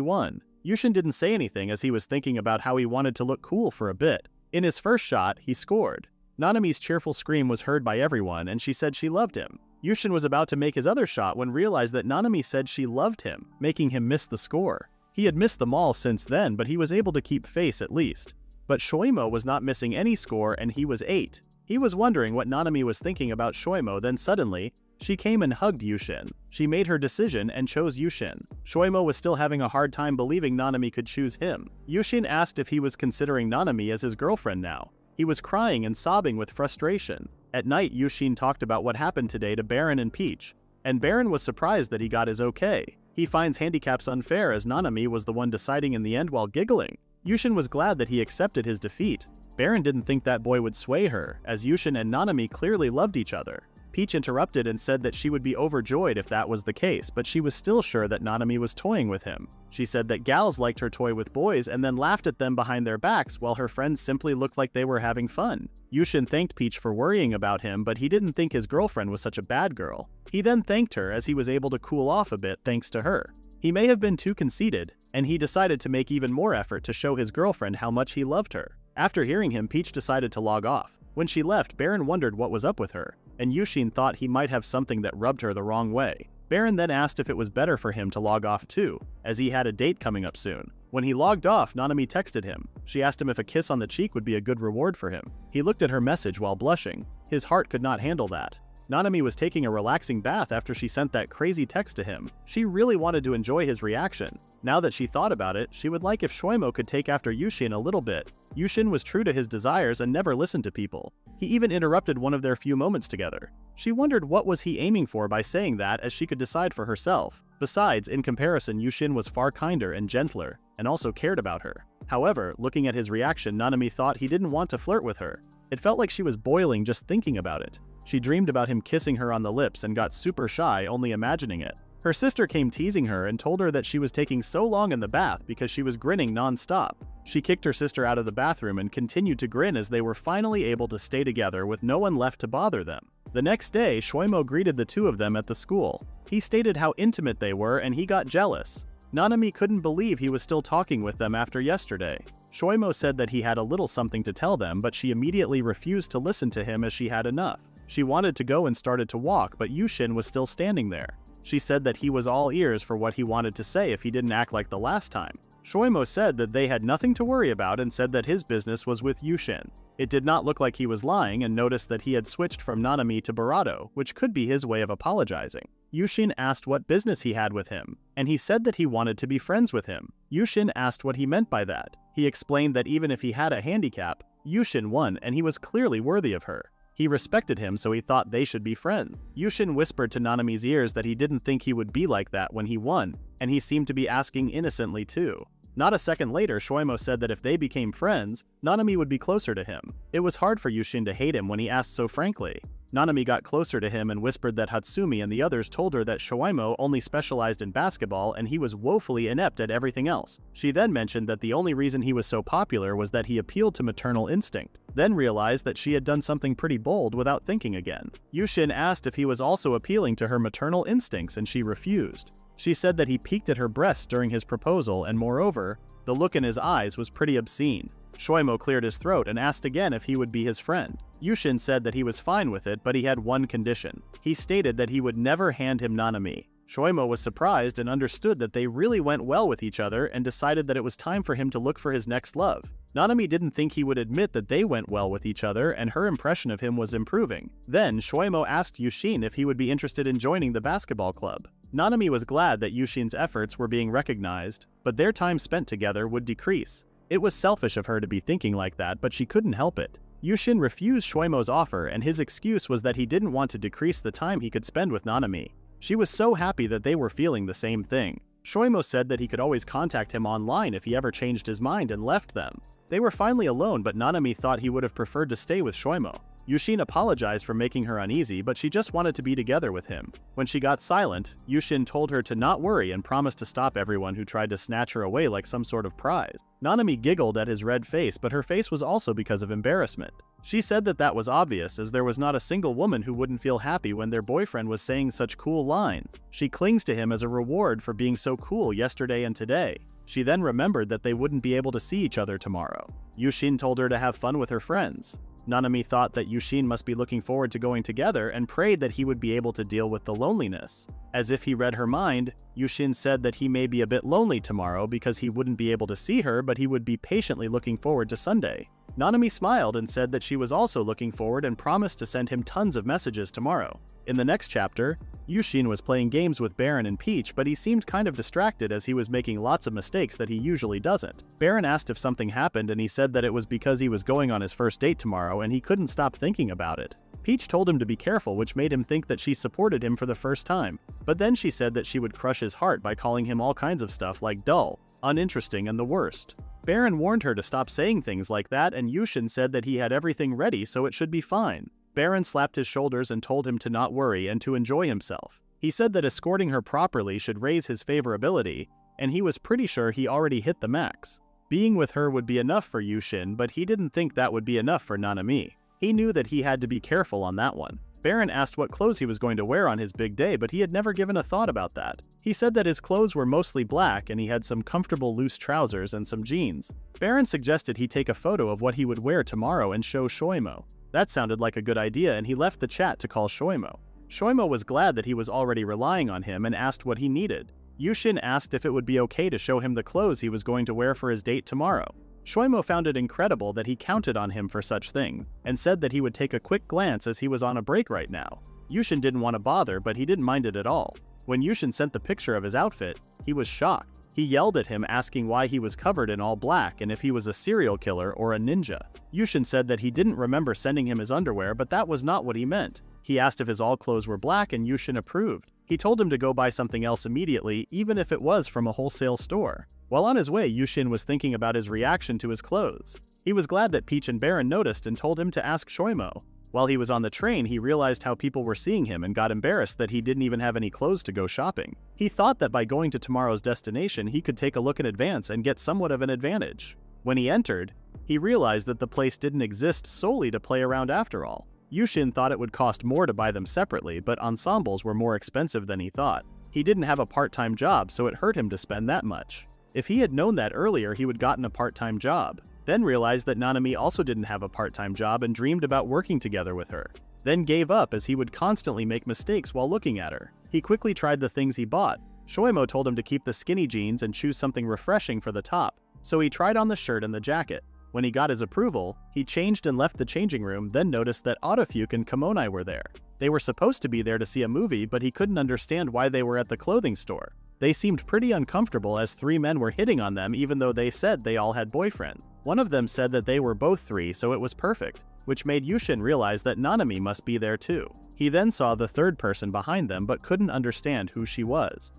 won. Youshin didn't say anything, as he was thinking about how he wanted to look cool for a bit. In his first shot, he scored. Nanami's cheerful scream was heard by everyone, and she said she loved him. Youshin was about to make his other shot when realized that Nanami said she loved him, making him miss the score. He had missed them all since then, but he was able to keep face at least. But Shoimo was not missing any score, and he was 8. He was wondering what Nanami was thinking about Shoimo, then suddenly, she came and hugged Youshin. She made her decision and chose Youshin. Shoimo was still having a hard time believing Nanami could choose him. Youshin asked if he was considering Nanami as his girlfriend now. He was crying and sobbing with frustration. At night, Youshin talked about what happened today to Baron and Peach, and Baron was surprised that he got his okay. He finds handicaps unfair, as Nanami was the one deciding in the end while giggling. Youshin was glad that he accepted his defeat. Baron didn't think that boy would sway her, as Youshin and Nanami clearly loved each other. Peach interrupted and said that she would be overjoyed if that was the case, but she was still sure that Nanami was toying with him. She said that gals liked her toy with boys and then laughed at them behind their backs, while her friends simply looked like they were having fun. Youshin thanked Peach for worrying about him, but he didn't think his girlfriend was such a bad girl. He then thanked her, as he was able to cool off a bit thanks to her. He may have been too conceited, and he decided to make even more effort to show his girlfriend how much he loved her. After hearing him, Peach decided to log off. When she left, Baron wondered what was up with her, and Youshin thought he might have something that rubbed her the wrong way. Baron then asked if it was better for him to log off too, as he had a date coming up soon. When he logged off, Nanami texted him. She asked him if a kiss on the cheek would be a good reward for him. He looked at her message while blushing. His heart could not handle that. Nanami was taking a relaxing bath after she sent that crazy text to him. She really wanted to enjoy his reaction. Now that she thought about it, she would like if Shoimo could take after Youshin a little bit. Youshin was true to his desires and never listened to people. He even interrupted one of their few moments together. She wondered what was he aiming for by saying that, as she could decide for herself. Besides, in comparison, Youshin was far kinder and gentler, and also cared about her. However, looking at his reaction, Nanami thought he didn't want to flirt with her. It felt like she was boiling just thinking about it. She dreamed about him kissing her on the lips and got super shy only imagining it. Her sister came teasing her and told her that she was taking so long in the bath because she was grinning non-stop. She kicked her sister out of the bathroom and continued to grin as they were finally able to stay together with no one left to bother them. The next day, Shoimo greeted the two of them at the school. He stated how intimate they were and he got jealous. Nanami couldn't believe he was still talking with them after yesterday. Shoimo said that he had a little something to tell them, but she immediately refused to listen to him as she had enough. She wanted to go and started to walk, but Youshin was still standing there. She said that he was all ears for what he wanted to say if he didn't act like the last time. Shoimo said that they had nothing to worry about and said that his business was with Youshin. It did not look like he was lying and noticed that he had switched from Nanami to Barato, which could be his way of apologizing. Youshin asked what business he had with him, and he said that he wanted to be friends with him. Youshin asked what he meant by that. He explained that even if he had a handicap, Youshin won and he was clearly worthy of her. He respected him, so he thought they should be friends. Youshin whispered to Nanami's ears that he didn't think he would be like that when he won, and he seemed to be asking innocently too. Not a second later, Shoimo said that if they became friends, Nanami would be closer to him. It was hard for Youshin to hate him when he asked so frankly. Nanami got closer to him and whispered that Hatsumi and the others told her that Shoimo only specialized in basketball and he was woefully inept at everything else. She then mentioned that the only reason he was so popular was that he appealed to maternal instinct, then realized that she had done something pretty bold without thinking again. Youshin asked if he was also appealing to her maternal instincts and she refused. She said that he peeked at her breasts during his proposal and moreover, the look in his eyes was pretty obscene. Shoimo cleared his throat and asked again if he would be his friend. Youshin said that he was fine with it, but he had one condition. He stated that he would never hand him Nanami. Shoimo was surprised and understood that they really went well with each other and decided that it was time for him to look for his next love. Nanami didn't think he would admit that they went well with each other and her impression of him was improving. Then, Shoimo asked Youshin if he would be interested in joining the basketball club. Nanami was glad that Yushin's efforts were being recognized, but their time spent together would decrease. It was selfish of her to be thinking like that, but she couldn't help it. Youshin refused Shoimo's offer and his excuse was that he didn't want to decrease the time he could spend with Nanami. She was so happy that they were feeling the same thing. Shoimo said that he could always contact him online if he ever changed his mind and left them. They were finally alone, but Nanami thought he would have preferred to stay with Shoimo. Youshin apologized for making her uneasy, but she just wanted to be together with him. When she got silent, Youshin told her to not worry and promised to stop everyone who tried to snatch her away like some sort of prize. Nanami giggled at his red face, but her face was also because of embarrassment. She said that that was obvious, as there was not a single woman who wouldn't feel happy when their boyfriend was saying such cool lines. She clings to him as a reward for being so cool yesterday and today. She then remembered that they wouldn't be able to see each other tomorrow. Youshin told her to have fun with her friends. Nanami thought that Youshin must be looking forward to going together and prayed that he would be able to deal with the loneliness. As if he read her mind, Youshin said that he may be a bit lonely tomorrow because he wouldn't be able to see her, but he would be patiently looking forward to Sunday. Nanami smiled and said that she was also looking forward and promised to send him tons of messages tomorrow. In the next chapter, Youshin was playing games with Baron and Peach, but he seemed kind of distracted as he was making lots of mistakes that he usually doesn't. Baron asked if something happened and he said that it was because he was going on his first date tomorrow and he couldn't stop thinking about it. Peach told him to be careful, which made him think that she supported him for the first time. But then she said that she would crush his heart by calling him all kinds of stuff like dull, uninteresting, and the worst. Baron warned her to stop saying things like that and Youshin said that he had everything ready so it should be fine. Baron slapped his shoulders and told him to not worry and to enjoy himself. He said that escorting her properly should raise his favorability, and he was pretty sure he already hit the max. Being with her would be enough for Youshin, but he didn't think that would be enough for Nanami. He knew that he had to be careful on that one. Baron asked what clothes he was going to wear on his big day, but he had never given a thought about that. He said that his clothes were mostly black and he had some comfortable loose trousers and some jeans. Baron suggested he take a photo of what he would wear tomorrow and show Shoimo. That sounded like a good idea and he left the chat to call Shoimo. Shoimo was glad that he was already relying on him and asked what he needed. Youshin asked if it would be okay to show him the clothes he was going to wear for his date tomorrow. Shoimo found it incredible that he counted on him for such things, and said that he would take a quick glance as he was on a break right now. Youshin didn't want to bother, but he didn't mind it at all. When Youshin sent the picture of his outfit, he was shocked. He yelled at him asking why he was covered in all black and if he was a serial killer or a ninja. Youshin said that he didn't remember sending him his underwear, but that was not what he meant. He asked if his all clothes were black and Youshin approved. He told him to go buy something else immediately, even if it was from a wholesale store. While on his way, Youshin was thinking about his reaction to his clothes. He was glad that Peach and Baron noticed and told him to ask Shoimo. While he was on the train, he realized how people were seeing him and got embarrassed that he didn't even have any clothes to go shopping. He thought that by going to tomorrow's destination, he could take a look in advance and get somewhat of an advantage. When he entered, he realized that the place didn't exist solely to play around after all. Youshin thought it would cost more to buy them separately, but ensembles were more expensive than he thought. He didn't have a part-time job, so it hurt him to spend that much. If he had known that earlier, he would gotten a part-time job. Then realized that Nanami also didn't have a part-time job and dreamed about working together with her. Then gave up as he would constantly make mistakes while looking at her. He quickly tried the things he bought. Shoimo told him to keep the skinny jeans and choose something refreshing for the top, so he tried on the shirt and the jacket. When he got his approval, he changed and left the changing room, then noticed that Autofuke and Kamonai were there. They were supposed to be there to see a movie, but he couldn't understand why they were at the clothing store. They seemed pretty uncomfortable as 3 men were hitting on them even though they said they all had boyfriends. One of them said that they were both 3, so it was perfect, which made Youshin realize that Nanami must be there too. He then saw the third person behind them but couldn't understand who she was.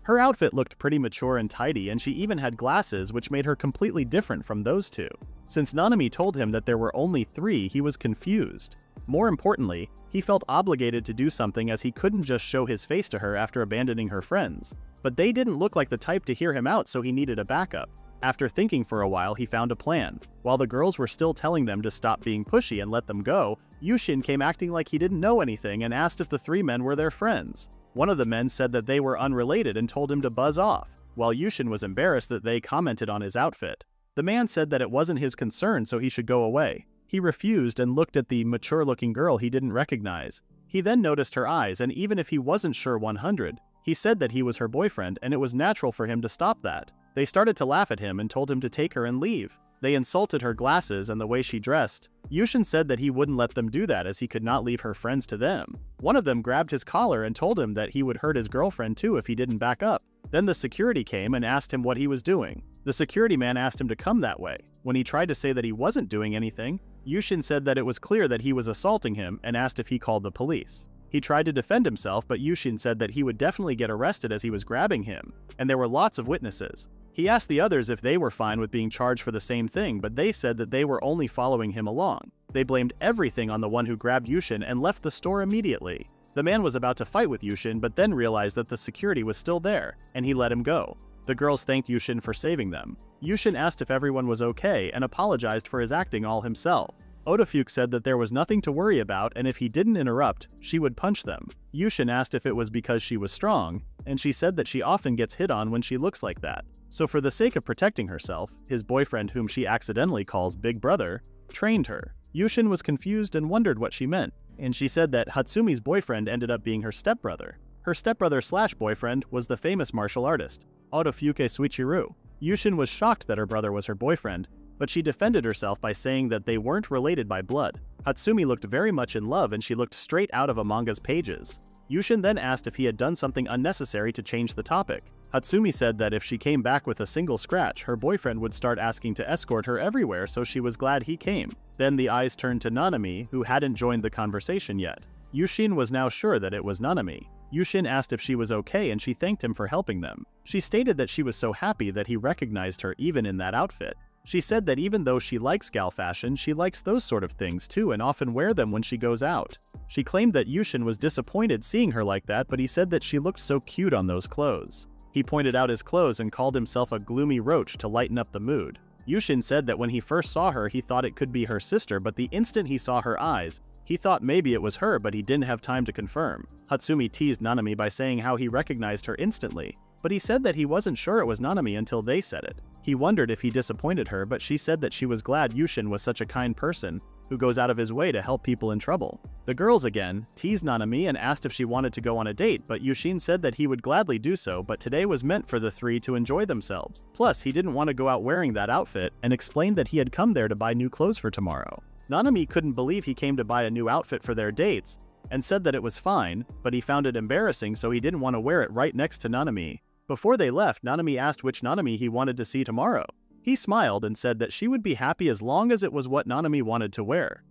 Her outfit looked pretty mature and tidy, and she even had glasses, which made her completely different from those 2. Since Nanami told him that there were only 3, he was confused. More importantly, he felt obligated to do something as he couldn't just show his face to her after abandoning her friends. But they didn't look like the type to hear him out, so he needed a backup. After thinking for a while, he found a plan. While the girls were still telling them to stop being pushy and let them go, Youshin came acting like he didn't know anything and asked if the 3 men were their friends. One of the men said that they were unrelated and told him to buzz off, while Youshin was embarrassed that they commented on his outfit. The man said that it wasn't his concern, so he should go away. He refused and looked at the mature-looking girl he didn't recognize. He then noticed her eyes, and even if he wasn't sure 100, he said that he was her boyfriend and it was natural for him to stop that. They started to laugh at him and told him to take her and leave. They insulted her glasses and the way she dressed. Youshin said that he wouldn't let them do that as he could not leave her friends to them. One of them grabbed his collar and told him that he would hurt his girlfriend too if he didn't back up. Then the security came and asked him what he was doing. The security man asked him to come that way. When he tried to say that he wasn't doing anything, Youshin said that it was clear that he was assaulting him and asked if he called the police. He tried to defend himself, but Youshin said that he would definitely get arrested as he was grabbing him, and there were lots of witnesses. He asked the others if they were fine with being charged for the same thing, but they said that they were only following him along. They blamed everything on the one who grabbed Youshin and left the store immediately. The man was about to fight with Youshin, but then realized that the security was still there, and he let him go. The girls thanked Youshin for saving them. Youshin asked if everyone was okay and apologized for his acting all himself. Autofuke said that there was nothing to worry about, and if he didn't interrupt, she would punch them. Youshin asked if it was because she was strong, and she said that she often gets hit on when she looks like that. So for the sake of protecting herself, his boyfriend, whom she accidentally calls Big Brother, trained her. Youshin was confused and wondered what she meant, and she said that Hatsumi's boyfriend ended up being her stepbrother. Her stepbrother/boyfriend was the famous martial artist, Autofuke Suichiru. Youshin was shocked that her brother was her boyfriend, but she defended herself by saying that they weren't related by blood. Hatsumi looked very much in love and she looked straight out of a manga's pages. Youshin then asked if he had done something unnecessary to change the topic. Hatsumi said that if she came back with a single scratch, her boyfriend would start asking to escort her everywhere, so she was glad he came. Then the eyes turned to Nanami, who hadn't joined the conversation yet. Youshin was now sure that it was Nanami. Youshin asked if she was okay and she thanked him for helping them. She stated that she was so happy that he recognized her even in that outfit. She said that even though she likes gal fashion, she likes those sort of things too and often wear them when she goes out. She claimed that Youshin was disappointed seeing her like that, but he said that she looked so cute on those clothes. He pointed out his clothes and called himself a gloomy roach to lighten up the mood. Youshin said that when he first saw her, he thought it could be her sister, but the instant he saw her eyes, he thought maybe it was her, but he didn't have time to confirm. Hatsumi teased Nanami by saying how he recognized her instantly, but he said that he wasn't sure it was Nanami until they said it. He wondered if he disappointed her, but she said that she was glad Youshin was such a kind person who goes out of his way to help people in trouble. The girls again teased Nanami and asked if she wanted to go on a date, but Youshin said that he would gladly do so, but today was meant for the 3 to enjoy themselves. Plus, he didn't want to go out wearing that outfit and explained that he had come there to buy new clothes for tomorrow. Nanami couldn't believe he came to buy a new outfit for their dates and said that it was fine, but he found it embarrassing, so he didn't want to wear it right next to Nanami. Before they left, Nanami asked which Nanami he wanted to see tomorrow. He smiled and said that she would be happy as long as it was what Nanami wanted to wear.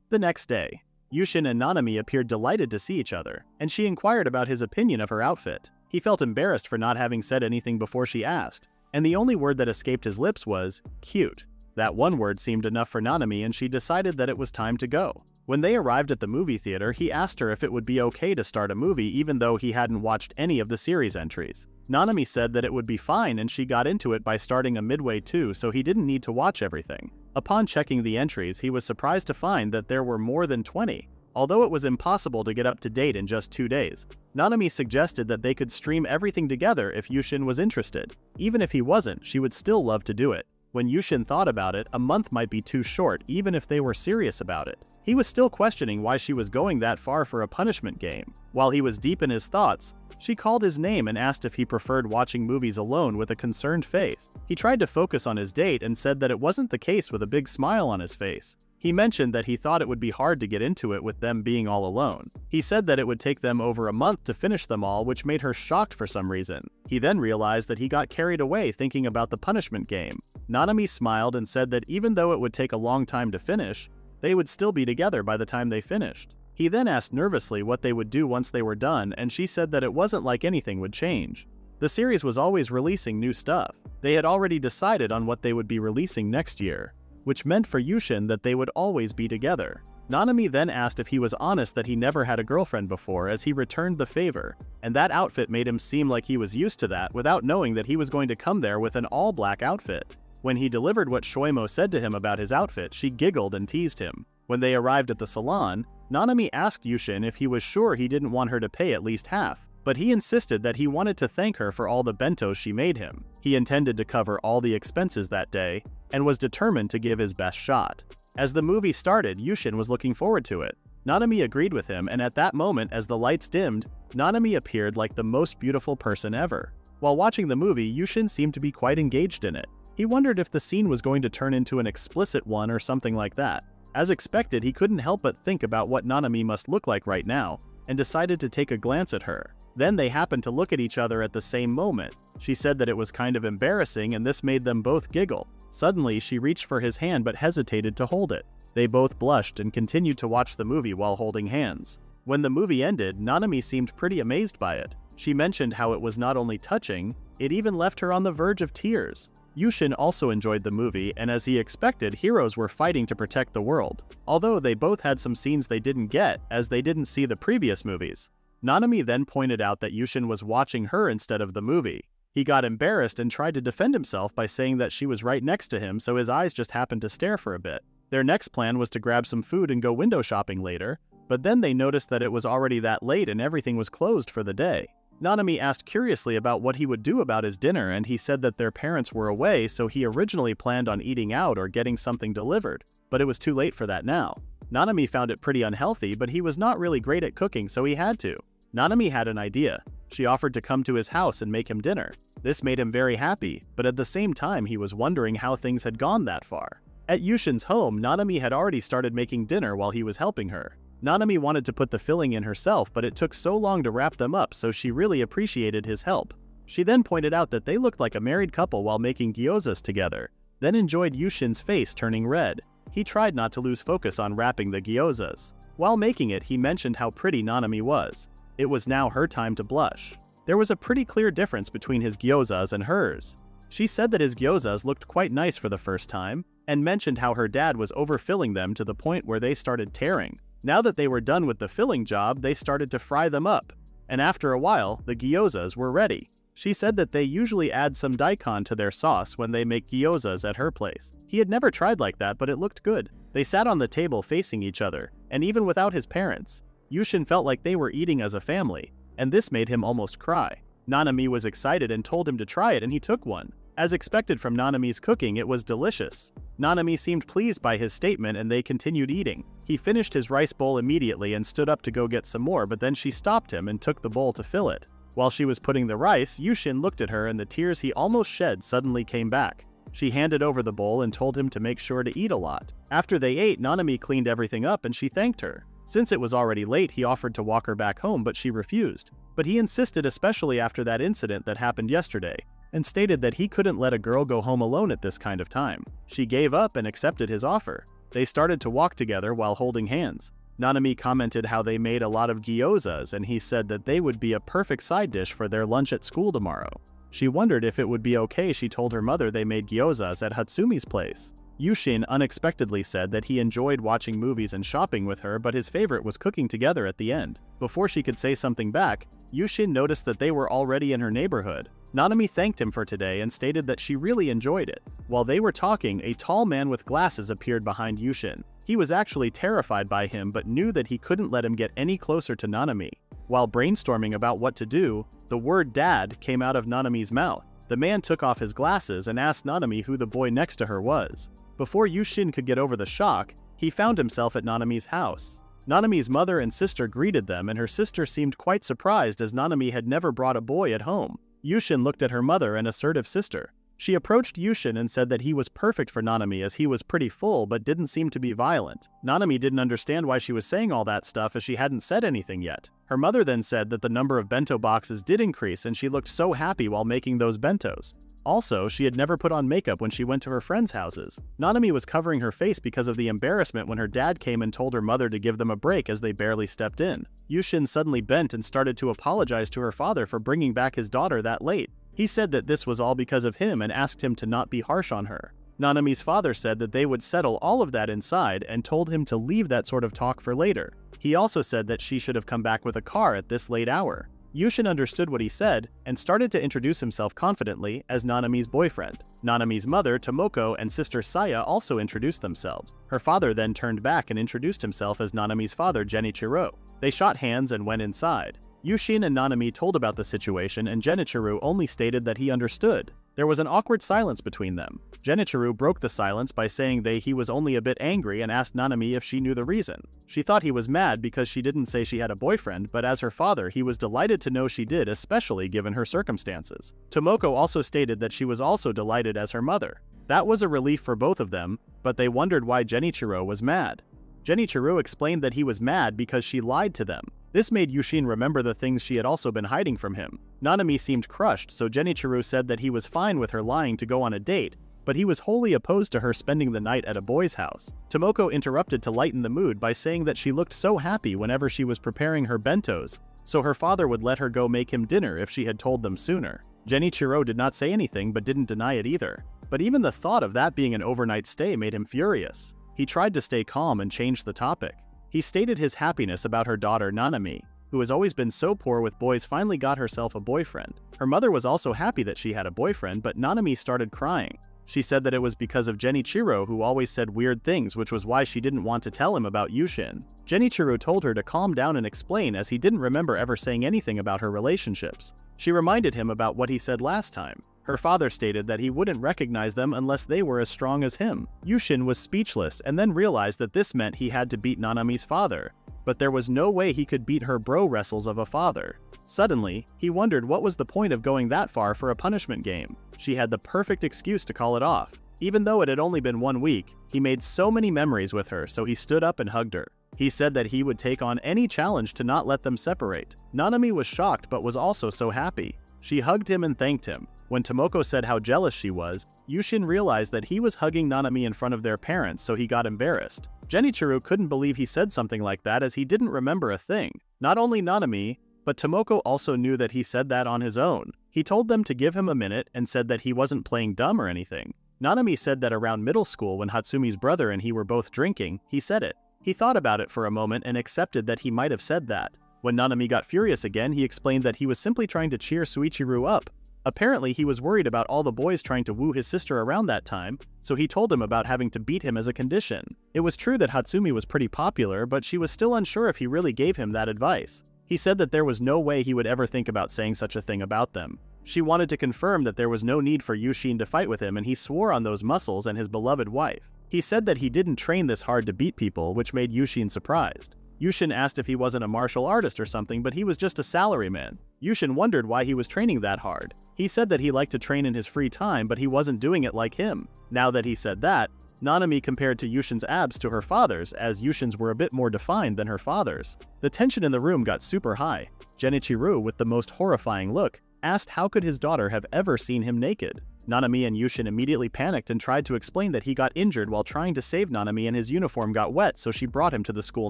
The next day, Youshin and Nanami appeared delighted to see each other, and she inquired about his opinion of her outfit. He felt embarrassed for not having said anything before she asked, and the only word that escaped his lips was, cute. That one word seemed enough for Nanami and she decided that it was time to go. When they arrived at the movie theater, he asked her if it would be okay to start a movie even though he hadn't watched any of the series entries. Nanami said that it would be fine and she got into it by starting a midway too, so he didn't need to watch everything. Upon checking the entries, he was surprised to find that there were more than 20. Although it was impossible to get up to date in just 2 days, Nanami suggested that they could stream everything together if Youshin was interested. Even if he wasn't, she would still love to do it. When Youshin thought about it, a month might be too short even if they were serious about it. He was still questioning why she was going that far for a punishment game. While he was deep in his thoughts, she called his name and asked if he preferred watching movies alone with a concerned face. He tried to focus on his date and said that it wasn't the case with a big smile on his face. He mentioned that he thought it would be hard to get into it with them being all alone. He said that it would take them over a month to finish them all, which made her shocked for some reason. He then realized that he got carried away thinking about the punishment game. Nanami smiled and said that even though it would take a long time to finish, they would still be together by the time they finished. He then asked nervously what they would do once they were done, and she said that it wasn't like anything would change. The series was always releasing new stuff. They had already decided on what they would be releasing next year, which meant for Youshin that they would always be together. Nanami then asked if he was honest that he never had a girlfriend before, as he returned the favor, and that outfit made him seem like he was used to that without knowing that he was going to come there with an all-black outfit. When he delivered what Shoimo said to him about his outfit, she giggled and teased him. When they arrived at the salon, Nanami asked Youshin if he was sure he didn't want her to pay at least half, but he insisted that he wanted to thank her for all the bentos she made him. He intended to cover all the expenses that day, and was determined to give his best shot. As the movie started, Youshin was looking forward to it. Nanami agreed with him, and at that moment, as the lights dimmed, Nanami appeared like the most beautiful person ever. While watching the movie, Youshin seemed to be quite engaged in it. He wondered if the scene was going to turn into an explicit one or something like that. As expected, he couldn't help but think about what Nanami must look like right now, and decided to take a glance at her. Then they happened to look at each other at the same moment. She said that it was kind of embarrassing, and this made them both giggle. Suddenly, she reached for his hand but hesitated to hold it. They both blushed and continued to watch the movie while holding hands. When the movie ended, Nanami seemed pretty amazed by it. She mentioned how it was not only touching, it even left her on the verge of tears. Youshin also enjoyed the movie, and as he expected, heroes were fighting to protect the world. Although they both had some scenes they didn't get, as they didn't see the previous movies. Nanami then pointed out that Youshin was watching her instead of the movie. He got embarrassed and tried to defend himself by saying that she was right next to him, so his eyes just happened to stare for a bit. Their next plan was to grab some food and go window shopping later, but then they noticed that it was already that late and everything was closed for the day. Nanami asked curiously about what he would do about his dinner, and he said that their parents were away, so he originally planned on eating out or getting something delivered, but it was too late for that now. Nanami found it pretty unhealthy, but he was not really great at cooking, so he had to. Nanami had an idea. She offered to come to his house and make him dinner. This made him very happy, but at the same time he was wondering how things had gone that far. At Yushin's home, Nanami had already started making dinner while he was helping her. Nanami wanted to put the filling in herself, but it took so long to wrap them up, so she really appreciated his help. She then pointed out that they looked like a married couple while making gyozas together, then enjoyed Yushin's face turning red. He tried not to lose focus on wrapping the gyozas. While making it, he mentioned how pretty Nanami was. It was now her time to blush. There was a pretty clear difference between his gyozas and hers. She said that his gyozas looked quite nice for the first time, and mentioned how her dad was overfilling them to the point where they started tearing. Now that they were done with the filling job, they started to fry them up, and after a while, the gyozas were ready. She said that they usually add some daikon to their sauce when they make gyozas at her place. He had never tried like that, but it looked good. They sat on the table facing each other, and even without his parents, Youshin felt like they were eating as a family, and this made him almost cry. Nanami was excited and told him to try it, and he took one. As expected from Nanami's cooking, it was delicious. Nanami seemed pleased by his statement and they continued eating. He finished his rice bowl immediately and stood up to go get some more, but then she stopped him and took the bowl to fill it. While she was putting the rice, Youshin looked at her and the tears he almost shed suddenly came back. She handed over the bowl and told him to make sure to eat a lot. After they ate, Nanami cleaned everything up and she thanked her. Since it was already late, he offered to walk her back home, but she refused. But he insisted, especially after that incident that happened yesterday, and stated that he couldn't let a girl go home alone at this kind of time. She gave up and accepted his offer. They started to walk together while holding hands. Nanami commented how they made a lot of gyozas, and he said that they would be a perfect side dish for their lunch at school tomorrow. She wondered if it would be okay. She told her mother they made gyozas at Hatsumi's place. Youshin unexpectedly said that he enjoyed watching movies and shopping with her, but his favorite was cooking together at the end. Before she could say something back, Youshin noticed that they were already in her neighborhood. Nanami thanked him for today and stated that she really enjoyed it. While they were talking, a tall man with glasses appeared behind Youshin. He was actually terrified by him but knew that he couldn't let him get any closer to Nanami. While brainstorming about what to do, the word "dad" came out of Nanami's mouth. The man took off his glasses and asked Nanami who the boy next to her was. Before Youshin could get over the shock, he found himself at Nanami's house. Nanami's mother and sister greeted them, and her sister seemed quite surprised as Nanami had never brought a boy at home. Youshin looked at her mother and assertive sister. She approached Youshin and said that he was perfect for Nanami as he was pretty full but didn't seem to be violent. Nanami didn't understand why she was saying all that stuff as she hadn't said anything yet. Her mother then said that the number of bento boxes did increase and she looked so happy while making those bentos. Also, she had never put on makeup when she went to her friends' houses. Nanami was covering her face because of the embarrassment when her dad came and told her mother to give them a break as they barely stepped in. Youshin suddenly bent and started to apologize to her father for bringing back his daughter that late. He said that this was all because of him and asked him to not be harsh on her. Nanami's father said that they would settle all of that inside and told him to leave that sort of talk for later. He also said that she should have come back with a car at this late hour. Youshin understood what he said and started to introduce himself confidently as Nanami's boyfriend. Nanami's mother, Tomoko, and sister Saya also introduced themselves. Her father then turned back and introduced himself as Nanami's father, Genichiro. They shot hands and went inside. Youshin and Nanami told about the situation and Genichiro only stated that he understood. There was an awkward silence between them. Genichiro broke the silence by saying that he was only a bit angry and asked Nanami if she knew the reason. She thought he was mad because she didn't say she had a boyfriend, but as her father, he was delighted to know she did, especially given her circumstances. Tomoko also stated that she was also delighted as her mother. That was a relief for both of them, but they wondered why Genichiro was mad. Genichiro explained that he was mad because she lied to them. This made Youshin remember the things she had also been hiding from him. Nanami seemed crushed, so Genichiro said that he was fine with her lying to go on a date, but he was wholly opposed to her spending the night at a boy's house. Tomoko interrupted to lighten the mood by saying that she looked so happy whenever she was preparing her bentos, so her father would let her go make him dinner if she had told them sooner. Genichiro did not say anything but didn't deny it either. But even the thought of that being an overnight stay made him furious. He tried to stay calm and change the topic. He stated his happiness about her daughter Nanami, who has always been so poor with boys, finally got herself a boyfriend. Her mother was also happy that she had a boyfriend, but Nanami started crying. She said that it was because of Genichiro, who always said weird things, which was why she didn't want to tell him about Youshin. Genichiro told her to calm down and explain as he didn't remember ever saying anything about her relationships. She reminded him about what he said last time. Her father stated that he wouldn't recognize them unless they were as strong as him. Youshin was speechless and then realized that this meant he had to beat Nanami's father, but there was no way he could beat her bro wrestles of a father. Suddenly, he wondered what was the point of going that far for a punishment game. She had the perfect excuse to call it off. Even though it had only been 1 week, he made so many memories with her, so he stood up and hugged her. He said that he would take on any challenge to not let them separate. Nanami was shocked but was also so happy. She hugged him and thanked him. When Tomoko said how jealous she was, Youshin realized that he was hugging Nanami in front of their parents, so he got embarrassed. Genichiro couldn't believe he said something like that as he didn't remember a thing. Not only Nanami, but Tomoko also knew that he said that on his own. He told them to give him a minute and said that he wasn't playing dumb or anything. Nanami said that around middle school when Hatsumi's brother and he were both drinking, he said it. He thought about it for a moment and accepted that he might have said that. When Nanami got furious again, he explained that he was simply trying to cheer Suichiro up. Apparently, he was worried about all the boys trying to woo his sister around that time, so he told him about having to beat him as a condition. It was true that Hatsumi was pretty popular, but she was still unsure if he really gave him that advice. He said that there was no way he would ever think about saying such a thing about them. She wanted to confirm that there was no need for Youshin to fight with him, and he swore on those muscles and his beloved wife. He said that he didn't train this hard to beat people, which made Youshin surprised. Youshin asked if he wasn't a martial artist or something, but he was just a salaryman. Youshin wondered why he was training that hard. He said that he liked to train in his free time, but he wasn't doing it like him. Now that he said that, Nanami compared to Yushin's abs to her father's, as Yushin's were a bit more defined than her father's. The tension in the room got super high. Genichiro, with the most horrifying look, asked how could his daughter have ever seen him naked. Nanami and Youshin immediately panicked and tried to explain that he got injured while trying to save Nanami and his uniform got wet, so she brought him to the school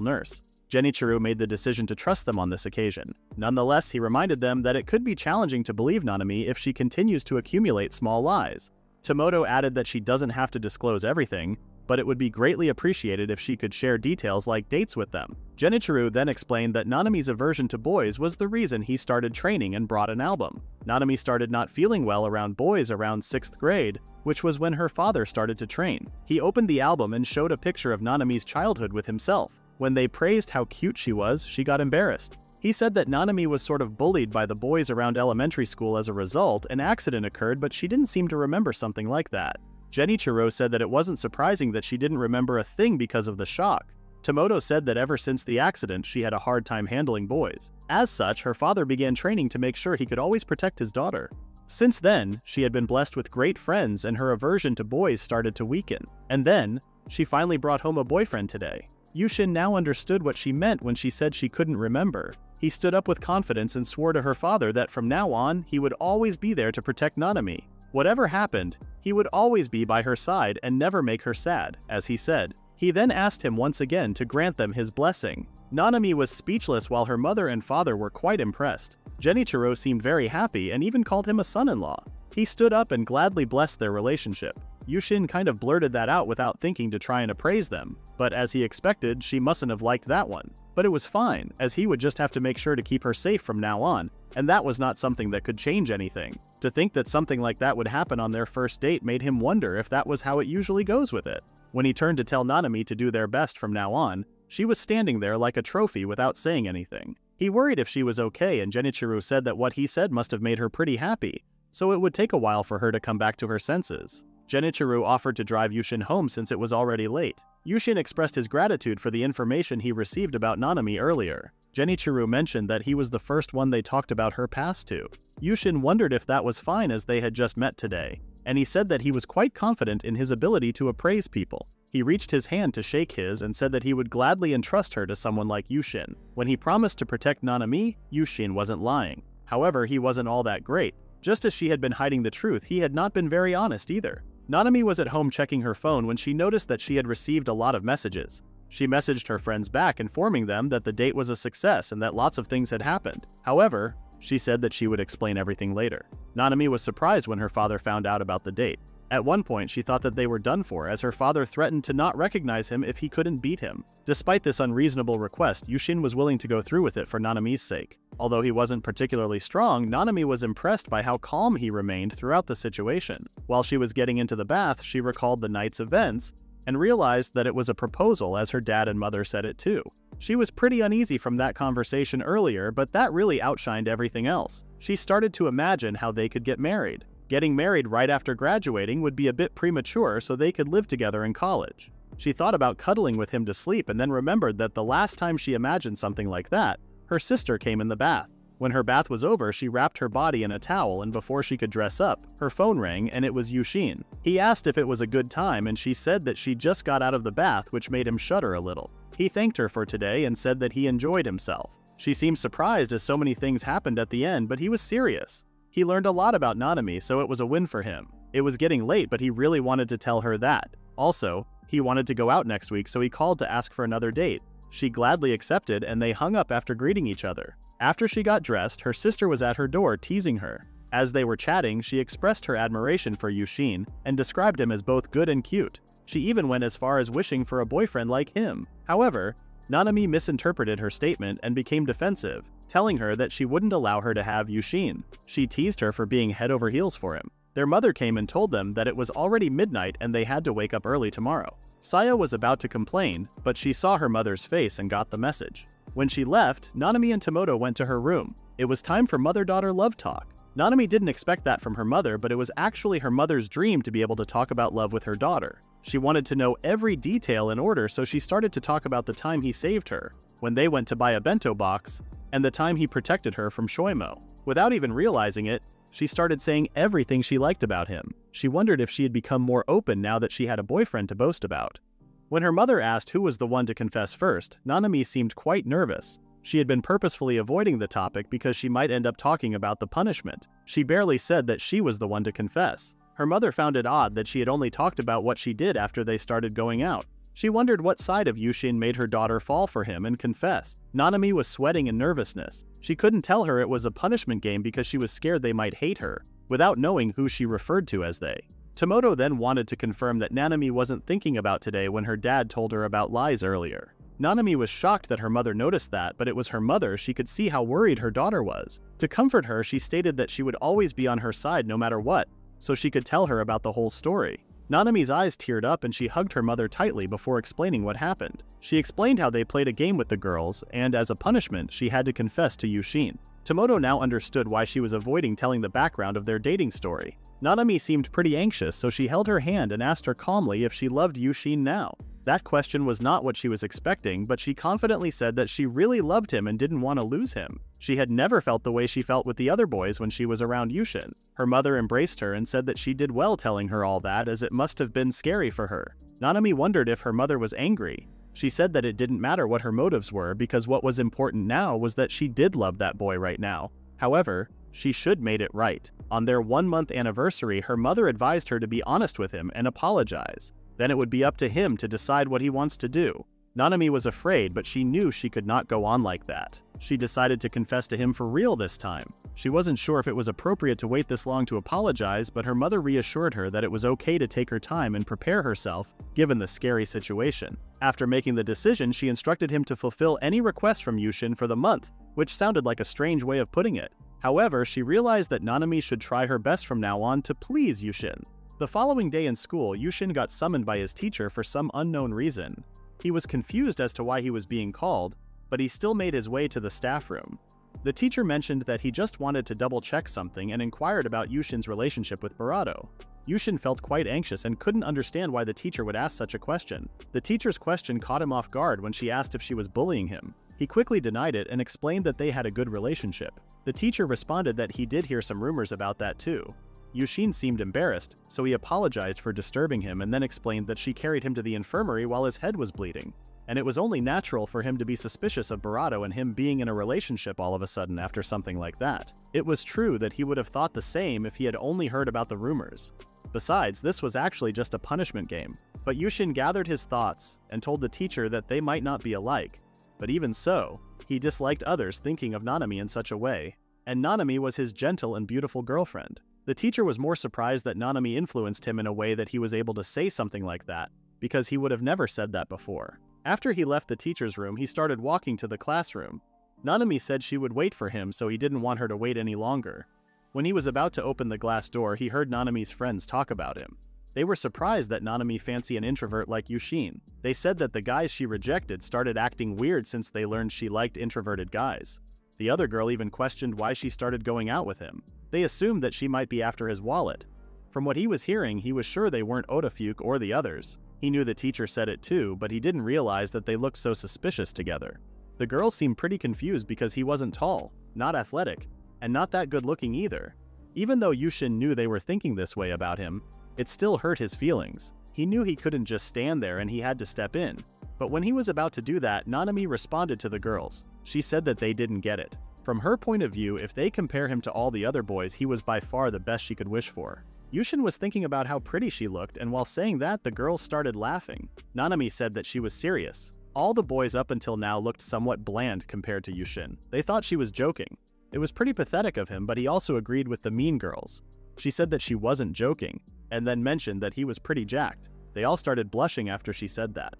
nurse. Genichiro made the decision to trust them on this occasion. Nonetheless, he reminded them that it could be challenging to believe Nanami if she continues to accumulate small lies. Tomoto added that she doesn't have to disclose everything, but it would be greatly appreciated if she could share details like dates with them. Genichiro then explained that Nanami's aversion to boys was the reason he started training and brought an album. Nanami started not feeling well around boys around 6th grade, which was when her father started to train. He opened the album and showed a picture of Nanami's childhood with himself. When they praised how cute she was, she got embarrassed. He said that Nanami was sort of bullied by the boys around elementary school as a result. An accident occurred, but she didn't seem to remember something like that. Genichiro said that it wasn't surprising that she didn't remember a thing because of the shock. Tomoto said that ever since the accident, she had a hard time handling boys. As such, her father began training to make sure he could always protect his daughter. Since then, she had been blessed with great friends and her aversion to boys started to weaken. And then, she finally brought home a boyfriend today. Youshin now understood what she meant when she said she couldn't remember. He stood up with confidence and swore to her father that from now on, he would always be there to protect Nanami. Whatever happened, he would always be by her side and never make her sad, as he said. He then asked him once again to grant them his blessing. Nanami was speechless while her mother and father were quite impressed. Genichiro seemed very happy and even called him a son-in-law. He stood up and gladly blessed their relationship. Youshin kind of blurted that out without thinking to try and appraise them, but as he expected, she mustn't have liked that one. But it was fine, as he would just have to make sure to keep her safe from now on, and that was not something that could change anything. To think that something like that would happen on their first date made him wonder if that was how it usually goes with it. When he turned to tell Nanami to do their best from now on, she was standing there like a trophy without saying anything. He worried if she was okay, and Genichiro said that what he said must have made her pretty happy, so it would take a while for her to come back to her senses. Genichiro offered to drive Youshin home since it was already late. Youshin expressed his gratitude for the information he received about Nanami earlier. Genichiro mentioned that he was the first one they talked about her past to. Youshin wondered if that was fine as they had just met today, and he said that he was quite confident in his ability to appraise people. He reached his hand to shake his and said that he would gladly entrust her to someone like Youshin. When he promised to protect Nanami, Youshin wasn't lying. However, he wasn't all that great. Just as she had been hiding the truth, he had not been very honest either. Nanami was at home checking her phone when she noticed that she had received a lot of messages. She messaged her friends back informing them that the date was a success and that lots of things had happened. However, she said that she would explain everything later. Nanami was surprised when her father found out about the date. At one point, she thought that they were done for, as her father threatened to not recognize him if he couldn't beat him. Despite this unreasonable request, Youshin was willing to go through with it for Nanami's sake. Although he wasn't particularly strong, Nanami was impressed by how calm he remained throughout the situation. While she was getting into the bath, she recalled the night's events and realized that it was a proposal, as her dad and mother said it too. She was pretty uneasy from that conversation earlier, but that really outshined everything else. She started to imagine how they could get married. Getting married right after graduating would be a bit premature, so they could live together in college. She thought about cuddling with him to sleep and then remembered that the last time she imagined something like that, her sister came in the bath. When her bath was over, she wrapped her body in a towel, and before she could dress up, her phone rang and it was Youshin. He asked if it was a good time and she said that she just got out of the bath, which made him shudder a little. He thanked her for today and said that he enjoyed himself. She seemed surprised as so many things happened at the end, but he was serious. He learned a lot about Nanami, so it was a win for him. It was getting late, but he really wanted to tell her that. Also, he wanted to go out next week, so he called to ask for another date. She gladly accepted, and they hung up after greeting each other. After she got dressed, her sister was at her door teasing her. As they were chatting, she expressed her admiration for Youshin and described him as both good and cute. She even went as far as wishing for a boyfriend like him. However, Nanami misinterpreted her statement and became defensive, telling her that she wouldn't allow her to have Youshin. She teased her for being head over heels for him. Their mother came and told them that it was already midnight and they had to wake up early tomorrow. Saya was about to complain, but she saw her mother's face and got the message. When she left, Nanami and Tomoto went to her room. It was time for mother-daughter love talk. Nanami didn't expect that from her mother, but it was actually her mother's dream to be able to talk about love with her daughter. She wanted to know every detail in order, so she started to talk about the time he saved her, when they went to buy a bento box, and the time he protected her from Shoimo. Without even realizing it, she started saying everything she liked about him. She wondered if she had become more open now that she had a boyfriend to boast about. When her mother asked who was the one to confess first, Nanami seemed quite nervous. She had been purposefully avoiding the topic because she might end up talking about the punishment. She barely said that she was the one to confess. Her mother found it odd that she had only talked about what she did after they started going out. She wondered what side of Youshin made her daughter fall for him and confess. Nanami was sweating in nervousness. She couldn't tell her it was a punishment game because she was scared they might hate her, without knowing who she referred to as they. Tomoto then wanted to confirm that Nanami wasn't thinking about today when her dad told her about lies earlier. Nanami was shocked that her mother noticed that, but it was her mother. She could see how worried her daughter was. To comfort her, she stated that she would always be on her side no matter what, so she could tell her about the whole story. Nanami's eyes teared up and she hugged her mother tightly before explaining what happened. She explained how they played a game with the girls, and as a punishment, she had to confess to Youshin. Tomoto now understood why she was avoiding telling the background of their dating story. Nanami seemed pretty anxious, so she held her hand and asked her calmly if she loved Youshin now. That question was not what she was expecting, but she confidently said that she really loved him and didn't want to lose him. She had never felt the way she felt with the other boys when she was around Youshin. Her mother embraced her and said that she did well telling her all that, as it must have been scary for her. Nanami wondered if her mother was angry. She said that it didn't matter what her motives were because what was important now was that she did love that boy right now. However, she should made it right. On their 1-month anniversary, her mother advised her to be honest with him and apologize. Then it would be up to him to decide what he wants to do. Nanami was afraid, but she knew she could not go on like that. She decided to confess to him for real this time. She wasn't sure if it was appropriate to wait this long to apologize, but her mother reassured her that it was okay to take her time and prepare herself, given the scary situation. After making the decision, she instructed him to fulfill any requests from Youshin for the month, which sounded like a strange way of putting it. However, she realized that Nanami should try her best from now on to please Youshin. The following day in school, Youshin got summoned by his teacher for some unknown reason. He was confused as to why he was being called, but he still made his way to the staff room. The teacher mentioned that he just wanted to double-check something and inquired about Yushin's relationship with Barato. Youshin felt quite anxious and couldn't understand why the teacher would ask such a question. The teacher's question caught him off guard when she asked if she was bullying him. He quickly denied it and explained that they had a good relationship. The teacher responded that he did hear some rumors about that too. Youshin seemed embarrassed, so he apologized for disturbing him and then explained that she carried him to the infirmary while his head was bleeding, and it was only natural for him to be suspicious of Barato and him being in a relationship all of a sudden after something like that. It was true that he would have thought the same if he had only heard about the rumors. Besides, this was actually just a punishment game. But Youshin gathered his thoughts and told the teacher that they might not be alike. But even so, he disliked others thinking of Nanami in such a way, and Nanami was his gentle and beautiful girlfriend. The teacher was more surprised that Nanami influenced him in a way that he was able to say something like that, because he would have never said that before. After he left the teacher's room, he started walking to the classroom. Nanami said she would wait for him, so he didn't want her to wait any longer. When he was about to open the glass door, he heard Nanami's friends talk about him. They were surprised that Nanami fancied an introvert like Youshin. They said that the guys she rejected started acting weird since they learned she liked introverted guys. The other girl even questioned why she started going out with him. They assumed that she might be after his wallet. From what he was hearing, he was sure they weren't Otafuke or the others. He knew the teacher said it too, but he didn't realize that they looked so suspicious together. The girls seemed pretty confused because he wasn't tall, not athletic, and not that good looking either. Even though Youshin knew they were thinking this way about him, it still hurt his feelings. He knew he couldn't just stand there and he had to step in. But when he was about to do that, Nanami responded to the girls. She said that they didn't get it. From her point of view, if they compare him to all the other boys, he was by far the best she could wish for. Youshin was thinking about how pretty she looked, and while saying that, the girls started laughing. Nanami said that she was serious. All the boys up until now looked somewhat bland compared to Youshin. They thought she was joking. It was pretty pathetic of him, but he also agreed with the mean girls. She said that she wasn't joking, and then mentioned that he was pretty jacked. They all started blushing after she said that.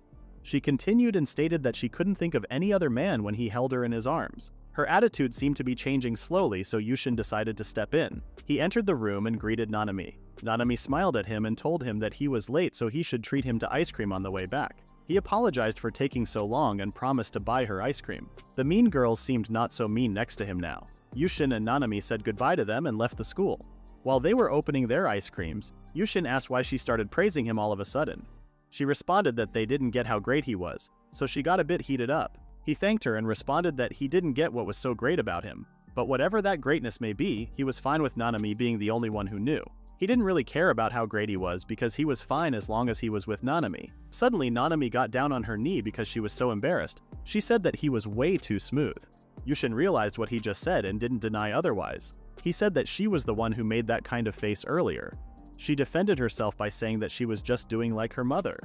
She continued and stated that she couldn't think of any other man when he held her in his arms. Her attitude seemed to be changing slowly, so Youshin decided to step in. He entered the room and greeted Nanami. Nanami smiled at him and told him that he was late, so he should treat him to ice cream on the way back. He apologized for taking so long and promised to buy her ice cream. The mean girls seemed not so mean next to him now. Youshin and Nanami said goodbye to them and left the school. While they were opening their ice creams, Youshin asked why she started praising him all of a sudden. She responded that they didn't get how great he was, so she got a bit heated up. He thanked her and responded that he didn't get what was so great about him. But whatever that greatness may be, he was fine with Nanami being the only one who knew. He didn't really care about how great he was because he was fine as long as he was with Nanami. Suddenly, Nanami got down on her knee because she was so embarrassed. She said that he was way too smooth. Youshin realized what he just said and didn't deny otherwise. He said that she was the one who made that kind of face earlier. She defended herself by saying that she was just doing like her mother.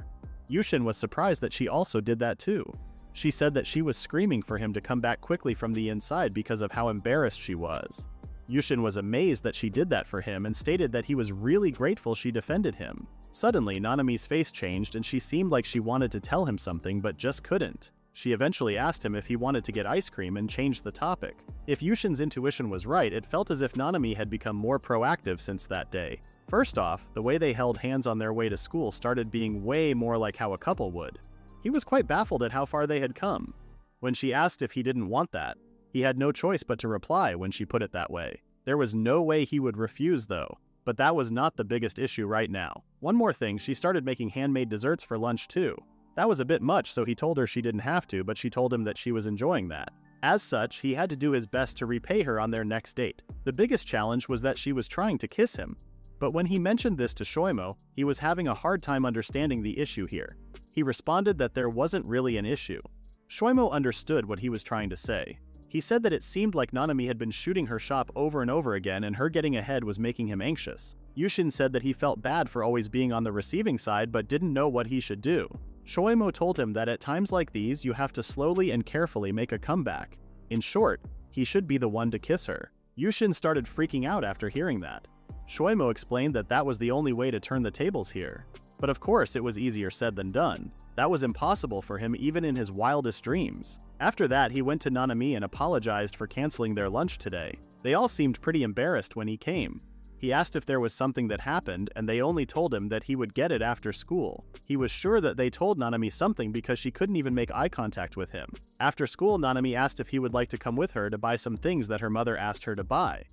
Youshin was surprised that she also did that too. She said that she was screaming for him to come back quickly from the inside because of how embarrassed she was. Youshin was amazed that she did that for him and stated that he was really grateful she defended him. Suddenly, Nanami's face changed and she seemed like she wanted to tell him something but just couldn't. She eventually asked him if he wanted to get ice cream and changed the topic. If Yushin's intuition was right, it felt as if Nanami had become more proactive since that day. First off, the way they held hands on their way to school started being way more like how a couple would. He was quite baffled at how far they had come. When she asked if he didn't want that, he had no choice but to reply when she put it that way. There was no way he would refuse though. But that was not the biggest issue right now. One more thing, she started making handmade desserts for lunch too. That was a bit much, so he told her she didn't have to, but she told him that she was enjoying that. As such, he had to do his best to repay her on their next date. The biggest challenge was that she was trying to kiss him. But when he mentioned this to Shoimo, he was having a hard time understanding the issue here. He responded that there wasn't really an issue. Shoimo understood what he was trying to say. He said that it seemed like Nanami had been shooting her shot over and over again and her getting ahead was making him anxious. Youshin said that he felt bad for always being on the receiving side but didn't know what he should do. Shoimo told him that at times like these you have to slowly and carefully make a comeback. In short, he should be the one to kiss her. Youshin started freaking out after hearing that. Shoimo explained that that was the only way to turn the tables here. But of course it was easier said than done. That was impossible for him even in his wildest dreams. After that, he went to Nanami and apologized for canceling their lunch today. They all seemed pretty embarrassed when he came. He asked if there was something that happened, and they only told him that he would get it after school. He was sure that they told Nanami something because she couldn't even make eye contact with him. After school, Nanami asked if he would like to come with her to buy some things that her mother asked her to buy.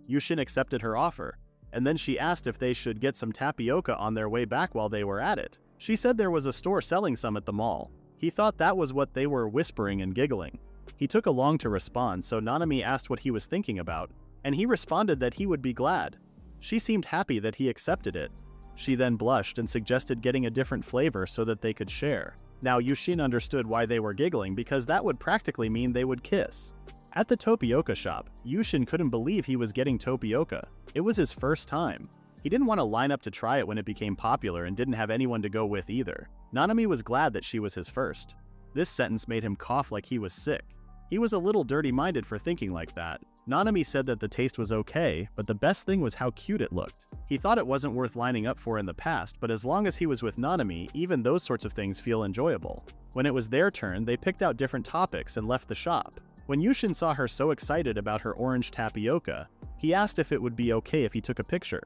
Youshin accepted her offer, and then she asked if they should get some tapioca on their way back while they were at it. She said there was a store selling some at the mall. He thought that was what they were whispering and giggling. He took long to respond, so Nanami asked what he was thinking about, and he responded that he would be glad. She seemed happy that he accepted it. She then blushed and suggested getting a different flavor so that they could share. Now Youshin understood why they were giggling because that would practically mean they would kiss. At the tapioca shop, Youshin couldn't believe he was getting tapioca. It was his first time. He didn't want to line up to try it when it became popular and didn't have anyone to go with either. Nanami was glad that she was his first. This sentence made him cough like he was sick. He was a little dirty-minded for thinking like that. Nanami said that the taste was okay, but the best thing was how cute it looked. He thought it wasn't worth lining up for in the past, but as long as he was with Nanami, even those sorts of things feel enjoyable. When it was their turn, they picked out different topics and left the shop. When Youshin saw her so excited about her orange tapioca, he asked if it would be okay if he took a picture.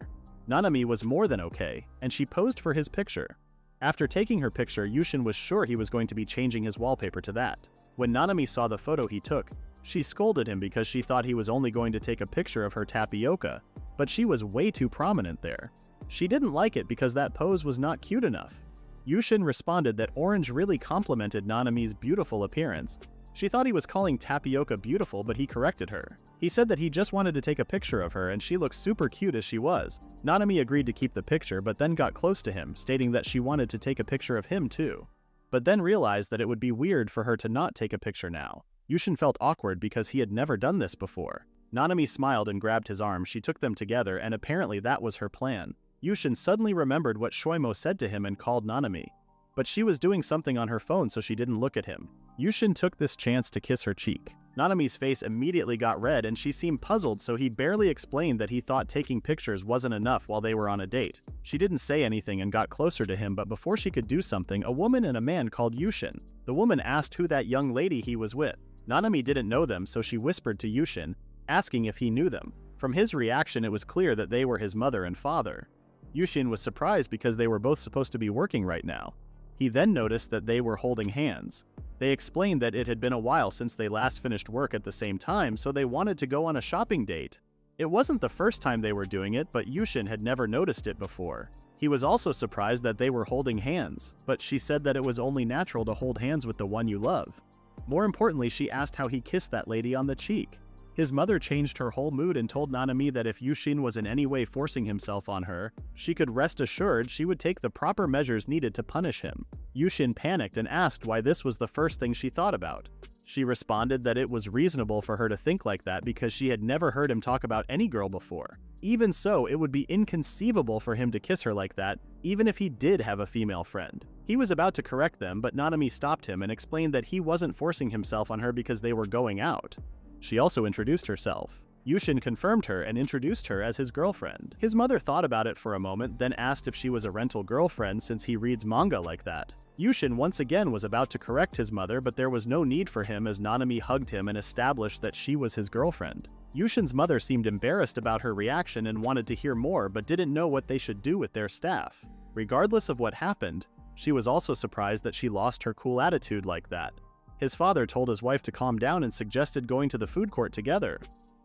Nanami was more than okay, and she posed for his picture. After taking her picture, Youshin was sure he was going to be changing his wallpaper to that. When Nanami saw the photo he took, she scolded him because she thought he was only going to take a picture of her tapioca, but she was way too prominent there. She didn't like it because that pose was not cute enough. Youshin responded that orange really complimented Nanami's beautiful appearance. She thought he was calling tapioca beautiful, but he corrected her. He said that he just wanted to take a picture of her and she looked super cute as she was. Nanami agreed to keep the picture but then got close to him, stating that she wanted to take a picture of him too. But then realized that it would be weird for her to not take a picture now. Youshin felt awkward because he had never done this before. Nanami smiled and grabbed his arm. She took them together and apparently that was her plan. Youshin suddenly remembered what Shoimo said to him and called Nanami. But she was doing something on her phone so she didn't look at him. Youshin took this chance to kiss her cheek. Nanami's face immediately got red and she seemed puzzled, so he barely explained that he thought taking pictures wasn't enough while they were on a date. She didn't say anything and got closer to him, but before she could do something, a woman and a man called Youshin. The woman asked who that young lady he was with. Nanami didn't know them, so she whispered to Youshin, asking if he knew them. From his reaction, it was clear that they were his mother and father. Youshin was surprised because they were both supposed to be working right now. He then noticed that they were holding hands. They explained that it had been a while since they last finished work at the same time, so they wanted to go on a shopping date. It wasn't the first time they were doing it, but Youshin had never noticed it before. He was also surprised that they were holding hands, but she said that it was only natural to hold hands with the one you love. More importantly, she asked how he kissed that lady on the cheek. His mother changed her whole mood and told Nanami that if Youshin was in any way forcing himself on her, she could rest assured she would take the proper measures needed to punish him. Youshin panicked and asked why this was the first thing she thought about. She responded that it was reasonable for her to think like that because she had never heard him talk about any girl before. Even so, it would be inconceivable for him to kiss her like that, even if he did have a female friend. He was about to correct them, but Nanami stopped him and explained that he wasn't forcing himself on her because they were going out. She also introduced herself. Youshin confirmed her and introduced her as his girlfriend. His mother thought about it for a moment, then asked if she was a rental girlfriend since he reads manga like that. Youshin once again was about to correct his mother, but there was no need for him as Nanami hugged him and established that she was his girlfriend. Youshin's mother seemed embarrassed about her reaction and wanted to hear more but didn't know what they should do with their staff. Regardless of what happened, she was also surprised that she lost her cool attitude like that. His father told his wife to calm down and suggested going to the food court together.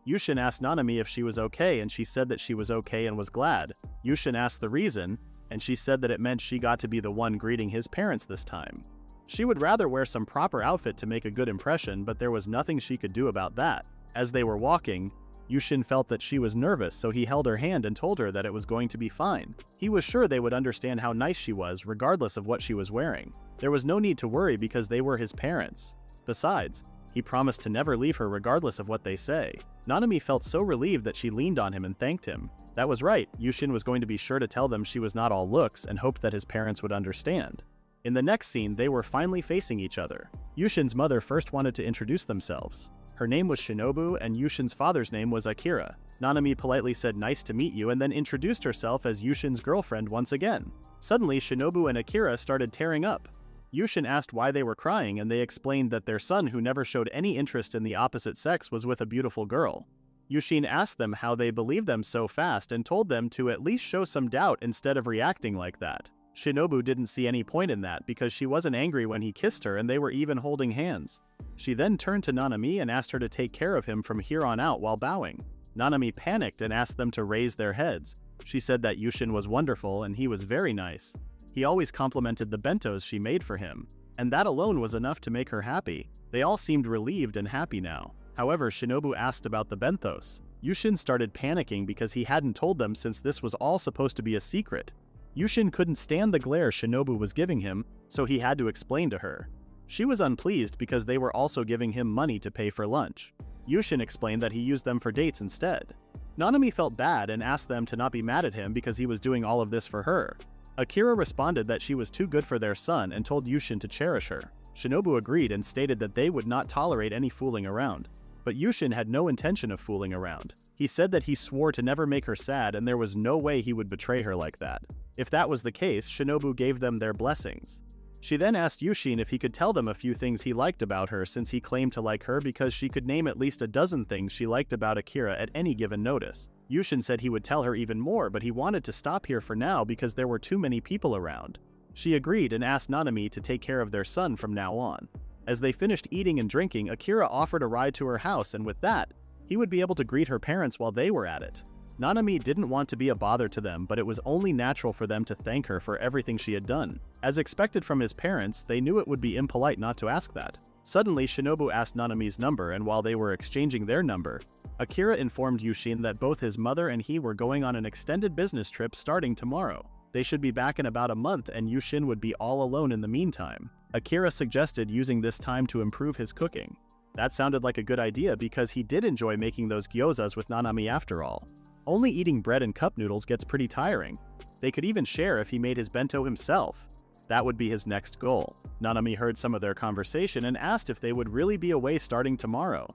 Youshin asked Nanami if she was okay and she said that she was okay and was glad. Youshin asked the reason, and she said that it meant she got to be the one greeting his parents this time. She would rather wear some proper outfit to make a good impression, but there was nothing she could do about that. As they were walking, Youshin felt that she was nervous, so he held her hand and told her that it was going to be fine. He was sure they would understand how nice she was, regardless of what she was wearing. There was no need to worry because they were his parents. Besides, he promised to never leave her regardless of what they say. Nanami felt so relieved that she leaned on him and thanked him. That was right, Youshin was going to be sure to tell them she was not all looks and hoped that his parents would understand. In the next scene, they were finally facing each other. Yushin's mother first wanted to introduce themselves. Her name was Shinobu and Yushin's father's name was Akira. Nanami politely said nice to meet you and then introduced herself as Yushin's girlfriend once again. Suddenly, Shinobu and Akira started tearing up. Youshin asked why they were crying and they explained that their son, who never showed any interest in the opposite sex, was with a beautiful girl. Youshin asked them how they believed them so fast and told them to at least show some doubt instead of reacting like that. Shinobu didn't see any point in that because she wasn't angry when he kissed her and they were even holding hands. She then turned to Nanami and asked her to take care of him from here on out while bowing. Nanami panicked and asked them to raise their heads. She said that Youshin was wonderful and he was very nice. He always complimented the bentos she made for him, and that alone was enough to make her happy. They all seemed relieved and happy now. However, Shinobu asked about the bentos. Youshin started panicking because he hadn't told them since this was all supposed to be a secret. Youshin couldn't stand the glare Shinobu was giving him, so he had to explain to her. She was unpleased because they were also giving him money to pay for lunch. Youshin explained that he used them for dates instead. Nanami felt bad and asked them to not be mad at him because he was doing all of this for her. Akira responded that she was too good for their son and told Youshin to cherish her. Shinobu agreed and stated that they would not tolerate any fooling around. But Youshin had no intention of fooling around. He said that he swore to never make her sad and there was no way he would betray her like that. If that was the case, Shinobu gave them their blessings. She then asked Youshin if he could tell them a few things he liked about her since he claimed to like her because she could name at least a dozen things she liked about Akira at any given notice. Youshin said he would tell her even more, but he wanted to stop here for now because there were too many people around. She agreed and asked Nanami to take care of their son from now on. As they finished eating and drinking, Akira offered a ride to her house, and with that, he would be able to greet her parents while they were at it. Nanami didn't want to be a bother to them, but it was only natural for them to thank her for everything she had done. As expected from his parents, they knew it would be impolite not to ask that. Suddenly, Shinobu asked Nanami's number, and while they were exchanging their number, Akira informed Youshin that both his mother and he were going on an extended business trip starting tomorrow. They should be back in about a month and Youshin would be all alone in the meantime. Akira suggested using this time to improve his cooking. That sounded like a good idea because he did enjoy making those gyozas with Nanami after all. Only eating bread and cup noodles gets pretty tiring. They could even share if he made his bento himself. That would be his next goal. Nanami heard some of their conversation and asked if they would really be away starting tomorrow.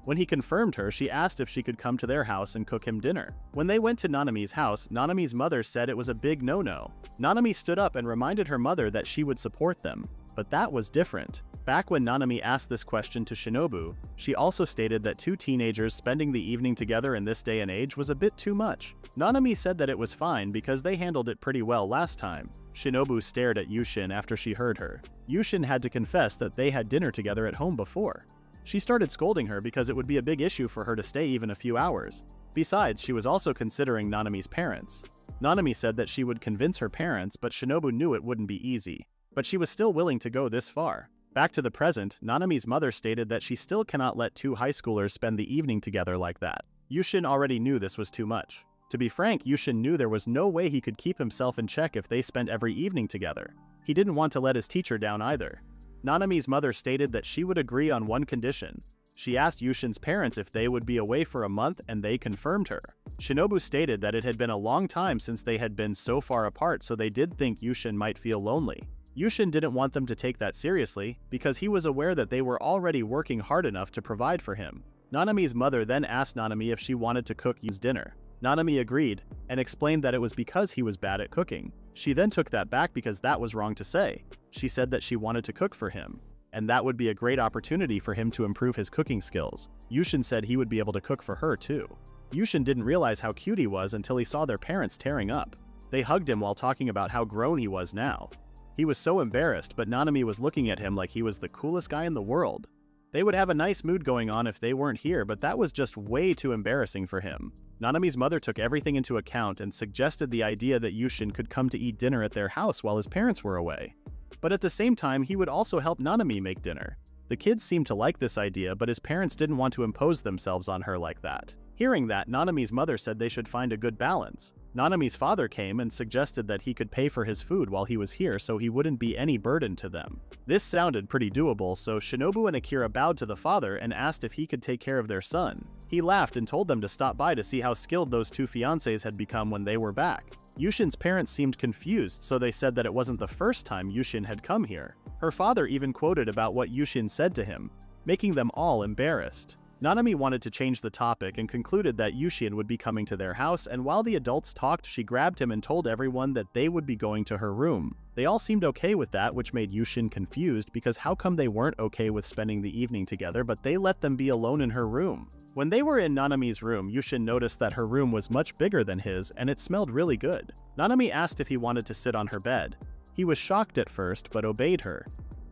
When he confirmed her, she asked if she could come to their house and cook him dinner. When they went to Nanami's house, Nanami's mother said it was a big no-no. Nanami stood up and reminded her mother that she would support them. But that was different. Back when Nanami asked this question to Shinobu, she also stated that two teenagers spending the evening together in this day and age was a bit too much. Nanami said that it was fine because they handled it pretty well last time. Shinobu stared at Youshin after she heard her. Youshin had to confess that they had dinner together at home before. She started scolding her because it would be a big issue for her to stay even a few hours. Besides, she was also considering Nanami's parents. Nanami said that she would convince her parents, but Shinobu knew it wouldn't be easy. But she was still willing to go this far. Back to the present, Nanami's mother stated that she still cannot let two high schoolers spend the evening together like that. Youshin already knew this was too much. To be frank, Youshin knew there was no way he could keep himself in check if they spent every evening together. He didn't want to let his teacher down either. Nanami's mother stated that she would agree on one condition. She asked Yushin's parents if they would be away for a month and they confirmed her. Shinobu stated that it had been a long time since they had been so far apart, so they did think Youshin might feel lonely. Youshin didn't want them to take that seriously because he was aware that they were already working hard enough to provide for him. Nanami's mother then asked Nanami if she wanted to cook Yu's dinner. Nanami agreed, and explained that it was because he was bad at cooking. She then took that back because that was wrong to say. She said that she wanted to cook for him, and that would be a great opportunity for him to improve his cooking skills. Youshin said he would be able to cook for her too. Youshin didn't realize how cute he was until he saw their parents tearing up. They hugged him while talking about how grown he was now. He was so embarrassed, but Nanami was looking at him like he was the coolest guy in the world. They would have a nice mood going on if they weren't here, but that was just way too embarrassing for him. Nanami's mother took everything into account and suggested the idea that Youshin could come to eat dinner at their house while his parents were away. But at the same time, he would also help Nanami make dinner. The kids seemed to like this idea, but his parents didn't want to impose themselves on her like that. Hearing that, Nanami's mother said they should find a good balance. Nanami's father came and suggested that he could pay for his food while he was here so he wouldn't be any burden to them. This sounded pretty doable, so Shinobu and Akira bowed to the father and asked if he could take care of their son. He laughed and told them to stop by to see how skilled those two fiancés had become when they were back. Yushin's parents seemed confused, so they said that it wasn't the first time Youshin had come here. Her father even quoted about what Youshin said to him, making them all embarrassed. Nanami wanted to change the topic and concluded that Youshin would be coming to their house, and while the adults talked, she grabbed him and told everyone that they would be going to her room. They all seemed okay with that, which made Youshin confused because how come they weren't okay with spending the evening together, but they let them be alone in her room? When they were in Nanami's room, Youshin noticed that her room was much bigger than his and it smelled really good. Nanami asked if he wanted to sit on her bed. He was shocked at first, but obeyed her.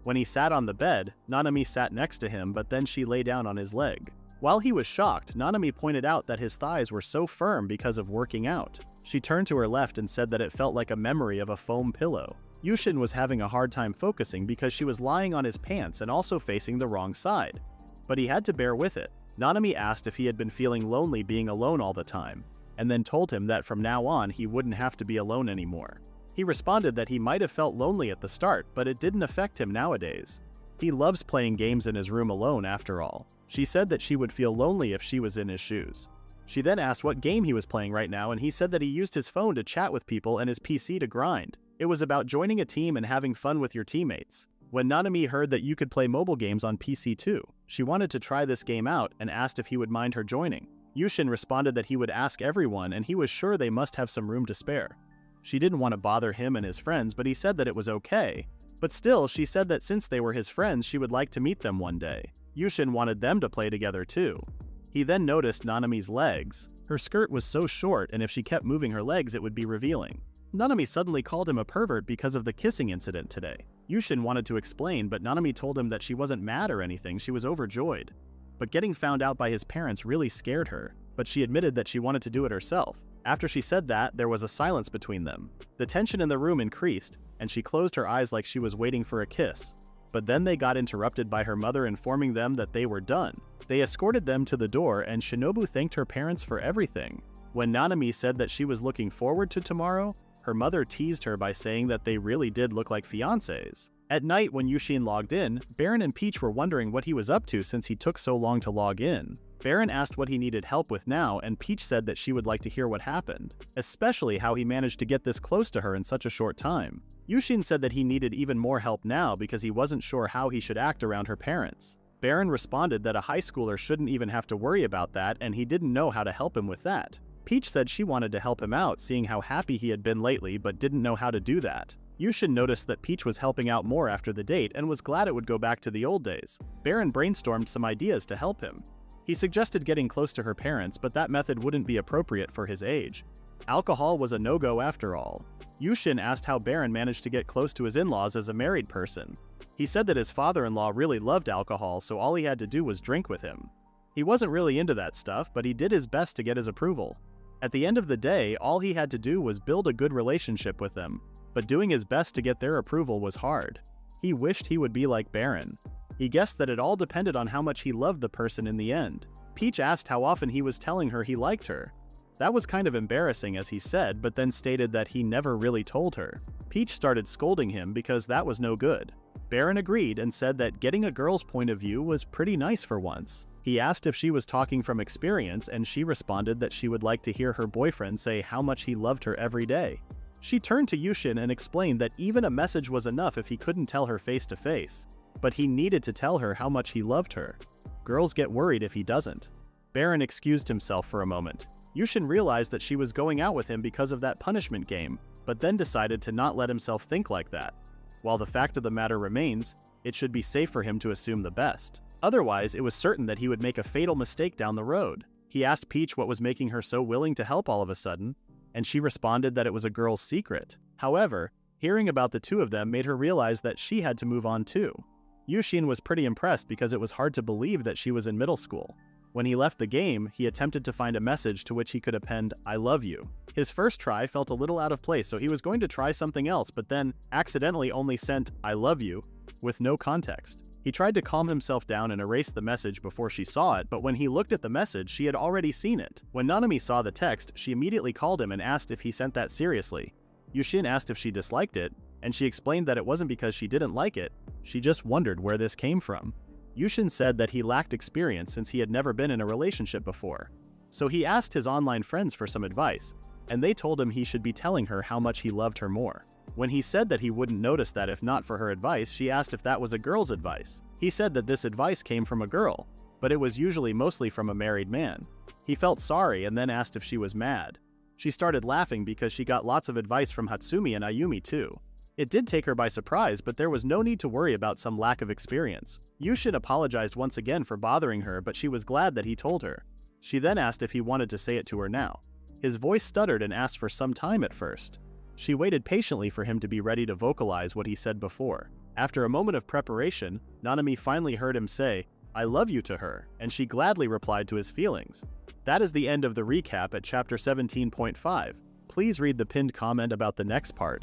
When he sat on the bed, Nanami sat next to him, but then she lay down on his leg. While he was shocked, Nanami pointed out that his thighs were so firm because of working out. She turned to her left and said that it felt like a memory of a foam pillow. Youshin was having a hard time focusing because she was lying on his pants and also facing the wrong side. But he had to bear with it. Nanami asked if he had been feeling lonely being alone all the time, and then told him that from now on he wouldn't have to be alone anymore. He responded that he might have felt lonely at the start, but it didn't affect him nowadays. He loves playing games in his room alone after all. She said that she would feel lonely if she was in his shoes. She then asked what game he was playing right now, and he said that he used his phone to chat with people and his PC to grind. It was about joining a team and having fun with your teammates. When Nanami heard that you could play mobile games on PC too, she wanted to try this game out and asked if he would mind her joining. Youshin responded that he would ask everyone and he was sure they must have some room to spare. She didn't want to bother him and his friends, but he said that it was okay. But still, she said that since they were his friends, she would like to meet them one day. Youshin wanted them to play together too. He then noticed Nanami's legs. Her skirt was so short, and if she kept moving her legs, it would be revealing. Nanami suddenly called him a pervert because of the kissing incident today. Youshin wanted to explain, but Nanami told him that she wasn't mad or anything, she was overjoyed. But getting found out by his parents really scared her, but she admitted that she wanted to do it herself. After she said that, there was a silence between them. The tension in the room increased, and she closed her eyes like she was waiting for a kiss. But then they got interrupted by her mother informing them that they were done. They escorted them to the door, and Shinobu thanked her parents for everything. When Nanami said that she was looking forward to tomorrow, her mother teased her by saying that they really did look like fiancés. At night, when Youshin logged in, Baron and Peach were wondering what he was up to since he took so long to log in. Baron asked what he needed help with now, and Peach said that she would like to hear what happened, especially how he managed to get this close to her in such a short time. Youshin said that he needed even more help now because he wasn't sure how he should act around her parents. Baron responded that a high schooler shouldn't even have to worry about that, and he didn't know how to help him with that. Peach said she wanted to help him out, seeing how happy he had been lately, but didn't know how to do that. Youshin noticed that Peach was helping out more after the date and was glad it would go back to the old days. Baron brainstormed some ideas to help him. He suggested getting close to her parents, but that method wouldn't be appropriate for his age. Alcohol was a no-go after all. Youshin asked how Baron managed to get close to his in-laws as a married person. He said that his father-in-law really loved alcohol, so all he had to do was drink with him. He wasn't really into that stuff, but he did his best to get his approval. At the end of the day, all he had to do was build a good relationship with them, but doing his best to get their approval was hard. He wished he would be like Baron. He guessed that it all depended on how much he loved the person in the end. Peach asked how often he was telling her he liked her. That was kind of embarrassing, as he said, but then stated that he never really told her. Peach started scolding him because that was no good. Baron agreed and said that getting a girl's point of view was pretty nice for once. He asked if she was talking from experience, and she responded that she would like to hear her boyfriend say how much he loved her every day. She turned to Youshin and explained that even a message was enough if he couldn't tell her face to face, but he needed to tell her how much he loved her. Girls get worried if he doesn't. Baron excused himself for a moment. Youshin realized that she was going out with him because of that punishment game, but then decided to not let himself think like that. While the fact of the matter remains, it should be safe for him to assume the best. Otherwise, it was certain that he would make a fatal mistake down the road. He asked Peach what was making her so willing to help all of a sudden, and she responded that it was a girl's secret. However, hearing about the two of them made her realize that she had to move on too. Youshin was pretty impressed because it was hard to believe that she was in middle school. When he left the game, he attempted to find a message to which he could append, "I love you." His first try felt a little out of place, so he was going to try something else, but then accidentally only sent, "I love you," with no context. He tried to calm himself down and erase the message before she saw it, but when he looked at the message, she had already seen it. When Nanami saw the text, she immediately called him and asked if he sent that seriously. Youshin asked if she disliked it, and she explained that it wasn't because she didn't like it, she just wondered where this came from. Youshin said that he lacked experience since he had never been in a relationship before. So he asked his online friends for some advice, and they told him he should be telling her how much he loved her more. When he said that he wouldn't notice that if not for her advice, she asked if that was a girl's advice. He said that this advice came from a girl, but it was usually mostly from a married man. He felt sorry and then asked if she was mad. She started laughing because she got lots of advice from Hatsumi and Ayumi too. It did take her by surprise, but there was no need to worry about some lack of experience. Youshin apologized once again for bothering her, but she was glad that he told her. She then asked if he wanted to say it to her now. His voice stuttered and asked for some time at first. She waited patiently for him to be ready to vocalize what he said before. After a moment of preparation, Nanami finally heard him say, "I love you" to her, and she gladly replied to his feelings. That is the end of the recap at chapter 17.5. Please read the pinned comment about the next part.